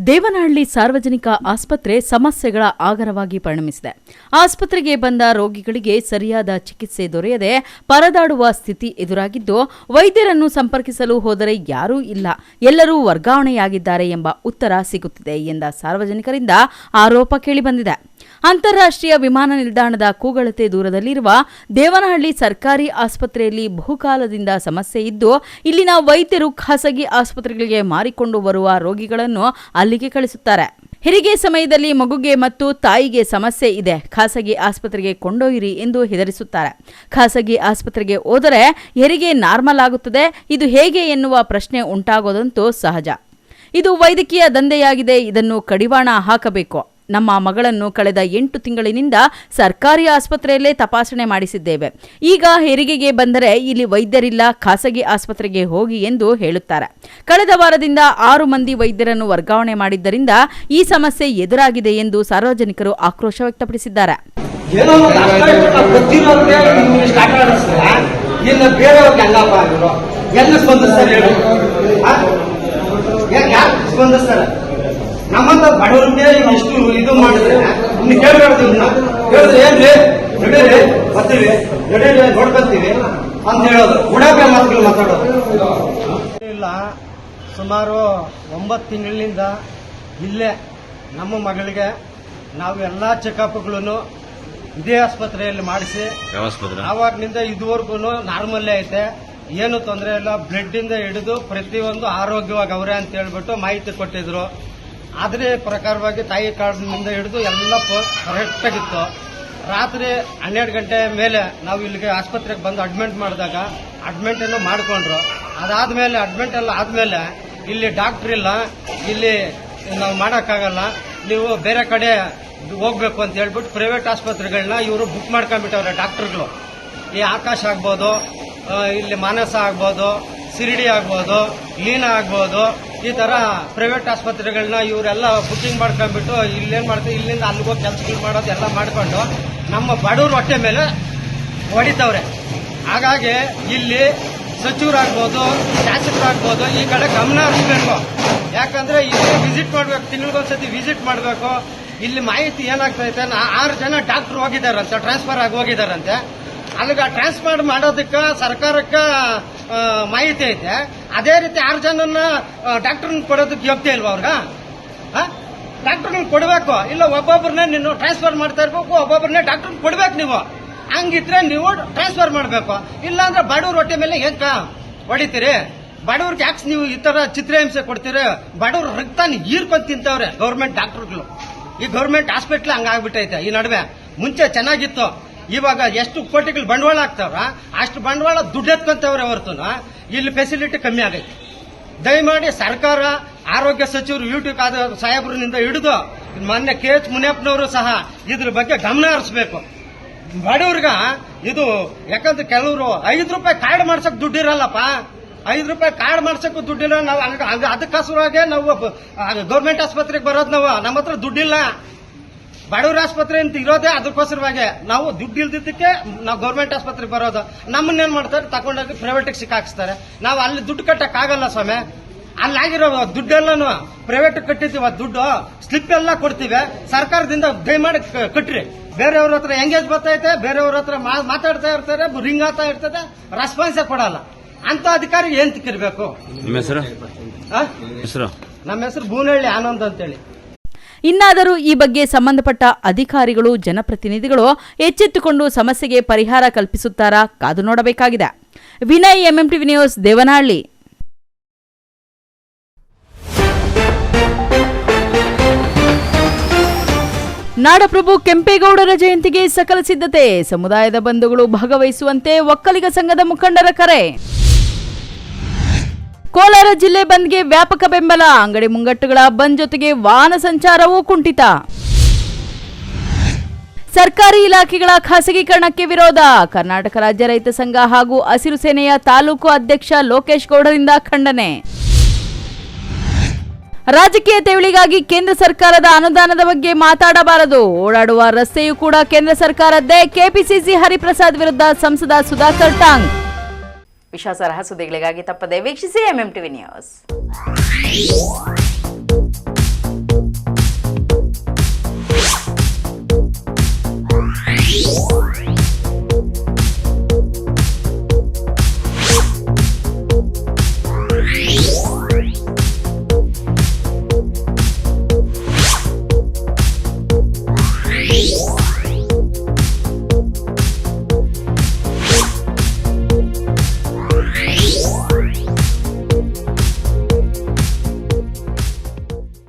ದೇವನಹಳ್ಳಿ ಸಾರ್ವಜನಿಕ ಆಸ್ಪತ್ರೆ ಸಮಸ್ಯೆಗಳ ಆಗರವಾಗಿ ಪರಿಣಮಿಸಿದೆ. ಆಸ್ಪತ್ರೆಗೆ ಬಂದ ರೋಗಿಗಳಿಗೆ ಸರಿಯಾದ ಚಿಕಿತ್ಸೆ ದೊರೆಯದೆ ಪರದಾಡುವ ಸ್ಥಿತಿ ಎದುರಾಗಿದ್ದು, ವೈದ್ಯರನ್ನು ಸಂಪರ್ಕಿಸಲು ಹೋದರೆ ಯಾರೂ ಇಲ್ಲ, ಎಲ್ಲರೂ ವರ್ಗಾವಣೆಯಾಗಿದ್ದಾರೆ ಎಂಬ ಉತ್ತರ ಸಿಗುತ್ತಿದೆ ಎಂದ ಸಾರ್ವಜನಿಕರಿಂದ ಆರೋಪ ಕೇಳಿಬಂದಿದೆ. ಅಂತಾರಾಷ್ಟ್ರೀಯ ವಿಮಾನ ನಿಲ್ದಾಣದ ಕೂಗಳತೆ ದೂರದಲ್ಲಿರುವ ದೇವನಹಳ್ಳಿ ಸರ್ಕಾರಿ ಆಸ್ಪತ್ರೆಯಲ್ಲಿ ಬಹುಕಾಲದಿಂದ ಸಮಸ್ಯೆ ಇದ್ದು, ಇಲ್ಲಿನ ವೈದ್ಯರು ಖಾಸಗಿ ಆಸ್ಪತ್ರೆಗಳಿಗೆ ಮಾರಿಕೊಂಡು ಬರುವ ರೋಗಿಗಳನ್ನು ಅಲ್ಲಿಗೆ ಕಳಿಸುತ್ತಾರೆ. ಹೆರಿಗೆ ಸಮಯದಲ್ಲಿ ಮಗುಗೆ ಮತ್ತು ತಾಯಿಗೆ ಸಮಸ್ಯೆ ಇದೆ, ಖಾಸಗಿ ಆಸ್ಪತ್ರೆಗೆ ಕೊಂಡೊಯ್ಯಿರಿ ಎಂದು ಹೆದರಿಸುತ್ತಾರೆ. ಖಾಸಗಿ ಆಸ್ಪತ್ರೆಗೆ ಹೋದರೆ ಹೆರಿಗೆ ನಾರ್ಮಲ್ ಆಗುತ್ತದೆ, ಇದು ಹೇಗೆ ಎನ್ನುವ ಪ್ರಶ್ನೆ ಉಂಟಾಗೋದಂತೂ ಸಹಜ. ಇದು ವೈದ್ಯಕೀಯ ದಂಧೆಯಾಗಿದೆ, ಇದನ್ನು ಕಡಿವಾಣ ಹಾಕಬೇಕು. ನಮ್ಮ ಮಗಳನ್ನು ಕಳೆದ 8 ತಿಂಗಳಿನಿಂದ ಸರ್ಕಾರಿ ಆಸ್ಪತ್ರೆಯಲ್ಲೇ ತಪಾಸಣೆ ಮಾಡಿಸಿದ್ದೇವೆ. ಈಗ ಹೆರಿಗೆಗೆ ಬಂದರೆ ಇಲ್ಲಿ ವೈದ್ಯರಿಲ್ಲ, ಖಾಸಗಿ ಆಸ್ಪತ್ರೆಗೆ ಹೋಗಿ ಎಂದು ಹೇಳುತ್ತಾರೆ. ಕಳೆದ ವಾರದಿಂದ 6 ಮಂದಿ ವೈದ್ಯರನ್ನು ವರ್ಗಾವಣೆ ಮಾಡಿದ್ದರಿಂದ ಈ ಸಮಸ್ಯೆ ಎದುರಾಗಿದೆ ಎಂದು ಸಾರ್ವಜನಿಕರು ಆಕ್ರೋಶ ವ್ಯಕ್ತಪಡಿಸಿದ್ದಾರೆ. ನಮ್ಮಂತ ಬಡವರಿಗೆ ಎಷ್ಟು ಇದು ಮಾಡಿದ್ರೆ ಇನ್ನು ಕೇಳ್ಬಾರ್ದು, ಹೇಳಿದ್ರೆ ಏನ್ರಿ ನಡೀರಿ ಬರ್ತೀವಿ, ನಡೀರಿ ನೋಡ್ಕೊತೀವಿ ಅಂತ ಹೇಳೋದು, ಉಡಾಪೆ ಮಾತುಗಳು ಮಾತಾಡೋದು ಇಲ್ಲ. ಸುಮಾರು 9 ತಿಂಗಳಿಂದ ಇಲ್ಲೇ ನಮ್ಮ ಮಗಳಿಗೆ ನಾವು ಎಲ್ಲ ಚೆಕಪ್ಗಳನ್ನು ಇದೇ ಆಸ್ಪತ್ರೆಯಲ್ಲಿ ಮಾಡಿಸಿ ಆವಾಗ್ನಿಂದ ಇದುವರೆಗೂ ನಾರ್ಮಲ್ಲೇ ಐತೆ, ಏನು ತೊಂದರೆ ಇಲ್ಲ. ಬ್ಲಡ್ ಇಂದ ಹಿಡಿದು ಪ್ರತಿಯೊಂದು ಆರೋಗ್ಯವಾಗಿ ಅವರೇ ಅಂತ ಹೇಳ್ಬಿಟ್ಟು ಮಾಹಿತಿ ಕೊಟ್ಟಿದ್ರು. ಅದ್ರ ಪ್ರಕಾರವಾಗಿ ತಾಯಿ ಕಾರ್ಡ್ನಿಂದ ಹಿಡಿದು ಎಲ್ಲ ಕರೆಕ್ಟ್ ಆಗಿತ್ತು. ರಾತ್ರಿ 12 ಗಂಟೆ ಮೇಲೆ ನಾವು ಇಲ್ಲಿಗೆ ಆಸ್ಪತ್ರೆಗೆ ಬಂದು ಅಡ್ಮಿಟ್ ಮಾಡಿದಾಗ ಅಡ್ಮಿಟ್ ಅನ್ನು ಮಾಡಿಕೊಂಡ್ರು. ಅದಾದ್ಮೇಲೆ ಅಡ್ಮಿಟ್ ಎಲ್ಲ ಆದ್ಮೇಲೆ ಇಲ್ಲಿ ಡಾಕ್ಟರ್ ಇಲ್ಲ, ಇಲ್ಲಿ ನಾವು ಮಾಡೋಕ್ಕಾಗಲ್ಲ, ನೀವು ಬೇರೆ ಕಡೆ ಹೋಗ್ಬೇಕು ಅಂತ ಹೇಳ್ಬಿಟ್ಟು ಪ್ರೈವೇಟ್ ಆಸ್ಪತ್ರೆಗಳನ್ನ ಇವರು ಬುಕ್ ಮಾಡ್ಕೊಂಡ್ಬಿಟ್ಟವ್ರೆ ಡಾಕ್ಟರ್ಗಳು. ಈ ಆಕಾಶ ಆಗ್ಬೋದು, ಇಲ್ಲಿ ಮಾನಸ ಆಗ್ಬೋದು, ಸಿರಿಡಿ ಆಗ್ಬೋದು, ಲೀನಾ ಆಗ್ಬೋದು, ಈ ತರ ಪ್ರೈವೇಟ್ ಆಸ್ಪತ್ರೆಗಳನ್ನ ಇವರೆಲ್ಲ ಬುಕಿಂಗ್ ಮಾಡ್ಕೊಂಡ್ಬಿಟ್ಟು ಇಲ್ಲೇನ್ ಮಾಡ್ತೀವಿ, ಇಲ್ಲಿಂದ ಅಲ್ಲಿಗೋಗಿ ಕೆಲಸಗಳು ಮಾಡೋದು ಎಲ್ಲ ಮಾಡ್ಕೊಂಡು ನಮ್ಮ ಬಡವ್ರ ಹೊಟ್ಟೆ ಮೇಲೆ ಹೊಡಿತವ್ರೆ. ಹಾಗಾಗಿ ಇಲ್ಲಿ ಸಚಿವರಾಗ್ಬೋದು, ಶಾಸಕರಾಗ್ಬೋದು ಈ ಕಡೆ ಗಮನ ಹರಿಸಬೇಕು. ಯಾಕಂದ್ರೆ ಇಲ್ಲಿ ವಿಸಿಟ್ ಮಾಡ್ಬೇಕು, ತಿಂಗಳಿಗೊಂದ್ಸತಿ ವಿಸಿಟ್ ಮಾಡಬೇಕು. ಇಲ್ಲಿ ಮಾಹಿತಿ ಏನಾಗ್ತೈತೆ, 6 ಜನ ಡಾಕ್ಟರ್ ಹೋಗಿದಾರಂತೆ, ಟ್ರಾನ್ಸ್ಫರ್ ಆಗಿ ಹೋಗಿದಾರಂತೆ. ಅಲ್ಲಿಗೆ ಟ್ರಾನ್ಸ್ಫರ್ ಮಾಡೋದಕ್ಕೆ ಸರ್ಕಾರಕ್ಕೆ ಮಾಹಿತಿ ಐತೆ. ಅದೇ ರೀತಿ 6 ಜನನ್ನ ಡಾಕ್ಟರ್ನ ಕೊಡೋದಕ್ಕೆ ಯೋಗ್ಯ ಇಲ್ವಾ ಅವ್ರಿಗೆ? ಡಾಕ್ಟರ್ನ ಕೊಡಬೇಕು. ಇಲ್ಲ ಒಬ್ಬೊಬ್ಬರನ್ನೇ ನೀವು ಟ್ರಾನ್ಸ್ಫರ್ ಮಾಡ್ತಾ ಇರ್ಬೇಕು, ಒಬ್ಬೊಬ್ಬರನ್ನೇ ಡಾಕ್ಟರ್ನ ಕೊಡ್ಬೇಕು. ನೀವು ಹಂಗಿದ್ರೆ ನೀವು ಟ್ರಾನ್ಸ್ಫರ್ ಮಾಡಬೇಕು. ಇಲ್ಲಾಂದ್ರೆ ಬಡವ್ರ ಹೊಟ್ಟೆ ಮೇಲೆ ಹೆಂಗ ಹೊಡಿತೀರಿ? ಬಡವ್ರಿಗೆ ಯಾಕೆ ನೀವು ಈ ತರ ಚಿತ್ರಹಿಂಸೆ ಕೊಡ್ತೀರಿ? ಬಡವ್ರ ರಕ್ತಾನ ಹೀರ್ಕೊಂಡ್ ತಿಂತವ್ರೆ ಗೌರ್ಮೆಂಟ್ ಡಾಕ್ಟರ್ಗಳು. ಈ ಗೌರ್ಮೆಂಟ್ ಹಾಸ್ಪಿಟ್ಲ್ ಹಂಗಾಗ್ಬಿಟ್ಟೈತೆ. ಈ ನಡುವೆ ಮುಂಚೆ ಚೆನ್ನಾಗಿತ್ತು, ಇವಾಗ ಎಷ್ಟು ಕೋಟಿಗಳು ಬಂಡವಾಳ ಆಗ್ತಾವ್ರ ಅಷ್ಟು ಬಂಡವಾಳ ದುಡ್ಡು ಎತ್ಕೊಂತವ್ರೆ ಹೊರತುನ ಇಲ್ಲಿ ಫೆಸಿಲಿಟಿ ಕಮ್ಮಿ ಆಗೈತೆ. ದಯಮಾಡಿ ಸರ್ಕಾರ, ಆರೋಗ್ಯ ಸಚಿವರು, ಯೂಟ್ಯೂಬ್ ಸಾಹೇಬ್ರನಿಂದ ಹಿಡಿದು ಮೊನ್ನೆ KH ಮುನಿಯಪ್ಪನವರು ಸಹ ಇದ್ರ ಬಗ್ಗೆ ಗಮನ ಹರಿಸಬೇಕು. ಬಡವ್ರಿಗ ಇದು ಯಾಕಂದ್ರೆ ಕೆಲವರು 5 ರೂಪಾಯಿ ಕಾರ್ಡ್ ಮಾಡ್ಸಕ್ ದುಡ್ಡಿರಲ್ಲಪ್ಪ, 5 ರೂಪಾಯಿ ಕಾರ್ಡ್ ಮಾಡ್ಸಕ್ಕೂ ದುಡ್ಡಿಲ್ಲ. ನಾವು ಅದಕ್ಕೋಸ್ಕರವಾಗಿ ನಾವು ಗೌರ್ಮೆಂಟ್ ಆಸ್ಪತ್ರೆಗೆ ಬರೋದು. ನಮ್ಮ ಹತ್ರ ದುಡ್ಡಿಲ್ಲ, ಬಡವರ ಆಸ್ಪತ್ರೆ ಅಂತ ಇರೋದೇ ಅದಕ್ಕೋಸ್ಕರವಾಗಿ. ನಾವು ದುಡ್ಡು ಇಲ್ದಿದ್ದಕ್ಕೆ ನಾವು ಗೌರ್ಮೆಂಟ್ ಆಸ್ಪತ್ರೆಗೆ ಬರೋದು. ನಮ್ಮನ್ನೇನ್ ಮಾಡ್ತಾರೆ, ತಗೊಂಡೋಗಿ ಪ್ರೈವೇಟ್ಗೆ ಸಿಕ್ಕಾಕ್ಸ್ತಾರೆ. ನಾವು ಅಲ್ಲಿ ದುಡ್ಡು ಕಟ್ಟಕ್ ಆಗಲ್ಲ ಸ್ವಾಮಿ. ಅಲ್ಲಾಗಿರೋ ದುಡ್ಡೆಲ್ಲನು ಪ್ರೈವೇಟ್ ಕಟ್ಟಿದ್ದೀವಿ, ದುಡ್ಡು ಸ್ಲಿಪ್ ಎಲ್ಲ ಕೊಡ್ತೀವಿ. ಸರ್ಕಾರದಿಂದ ದಯಮಾಡಿ ಕಟ್ರಿ. ಬೇರೆಯವ್ರ ಹತ್ರ ಎಂಗೇಜ್ ಬರ್ತಾ ಬೇರೆಯವ್ರ ಹತ್ರ ಮಾತಾಡ್ತಾ ಇರ್ತಾರೆ, ರಿಂಗ್ ಆಗ್ತಾ ಇರ್ತದೆ, ರೆಸ್ಪಾನ್ಸೇ ಕೊಡಲ್ಲ. ಅಂತ ಅಧಿಕಾರಿ ಏನ್ ತಿಕ್ಕಿರ್ಬೇಕು? ನಿಮ್ಮ ಹೆಸರು? ನಮ್ಮ ಹೆಸರು ಬೂನಹಳ್ಳಿ ಆನಂದ್ ಅಂತೇಳಿ. ಇನ್ನಾದರೂ ಈ ಬಗ್ಗೆ ಸಂಬಂಧಪಟ್ಟ ಅಧಿಕಾರಿಗಳು, ಜನಪ್ರತಿನಿಧಿಗಳು ಎಚ್ಚೆತ್ತುಕೊಂಡು ಸಮಸ್ಯೆಗೆ ಪರಿಹಾರ ಕಲ್ಪಿಸುತ್ತಾರಾ ಕಾದು ನೋಡಬೇಕಾಗಿದೆ. Vinay, MMTV news, Devanahalli. ನಾಡಪ್ರಭು ಕೆಂಪೇಗೌಡರ ಜಯಂತಿಗೆ ಸಕಲ ಸಿದ್ಧತೆ, ಸಮುದಾಯದ ಬಂಧುಗಳು ಭಾಗವಹಿಸುವಂತೆ ಒಕ್ಕಲಿಗ ಸಂಘದ ಮುಖಂಡರ ಕರೆ. ಕೋಲಾರ ಜಿಲ್ಲೆ ಬಂದ್ಗೆ ವ್ಯಾಪಕ ಬೆಂಬಲ, ಅಂಗಡಿ ಮುಂಗಟ್ಟುಗಳ ಬಂದ್ ಜೊತೆಗೆ ವಾಹನ ಸಂಚಾರವೂ ಕುಂಠಿತ. ಸರ್ಕಾರಿ ಇಲಾಖೆಗಳ ಖಾಸಗೀಕರಣಕ್ಕೆ ವಿರೋಧ, ಕರ್ನಾಟಕ ರಾಜ್ಯ ರೈತ ಸಂಘ ಹಾಗೂ ಹಸಿರು ಸೇನೆಯ ತಾಲೂಕು ಅಧ್ಯಕ್ಷ ಲೋಕೇಶ್ ಗೌಡರಿಂದ ಖಂಡನೆ. ರಾಜಕೀಯ ತೆವಳಿಗಾಗಿ ಕೇಂದ್ರ ಸರ್ಕಾರದ ಅನುದಾನದ ಬಗ್ಗೆ ಮಾತಾಡಬಾರದು, ಓಡಾಡುವ ರಸ್ತೆಯೂ ಕೂಡ ಕೇಂದ್ರ ಸರ್ಕಾರದ್ದೇ, ಕೆಪಿಸಿಸಿ ಹರಿಪ್ರಸಾದ್ ವಿರುದ್ಧ ಸಂಸದ ಸುಧಾಕರ್ ಟಾಂಗ್. ವಿಶ್ವಾಸಾರ್ಹ ಸುದ್ದಿಗಳಿಗಾಗಿ ತಪ್ಪದೆ ವೀಕ್ಷಿಸಿ MMTV ನ್ಯೂಸ್.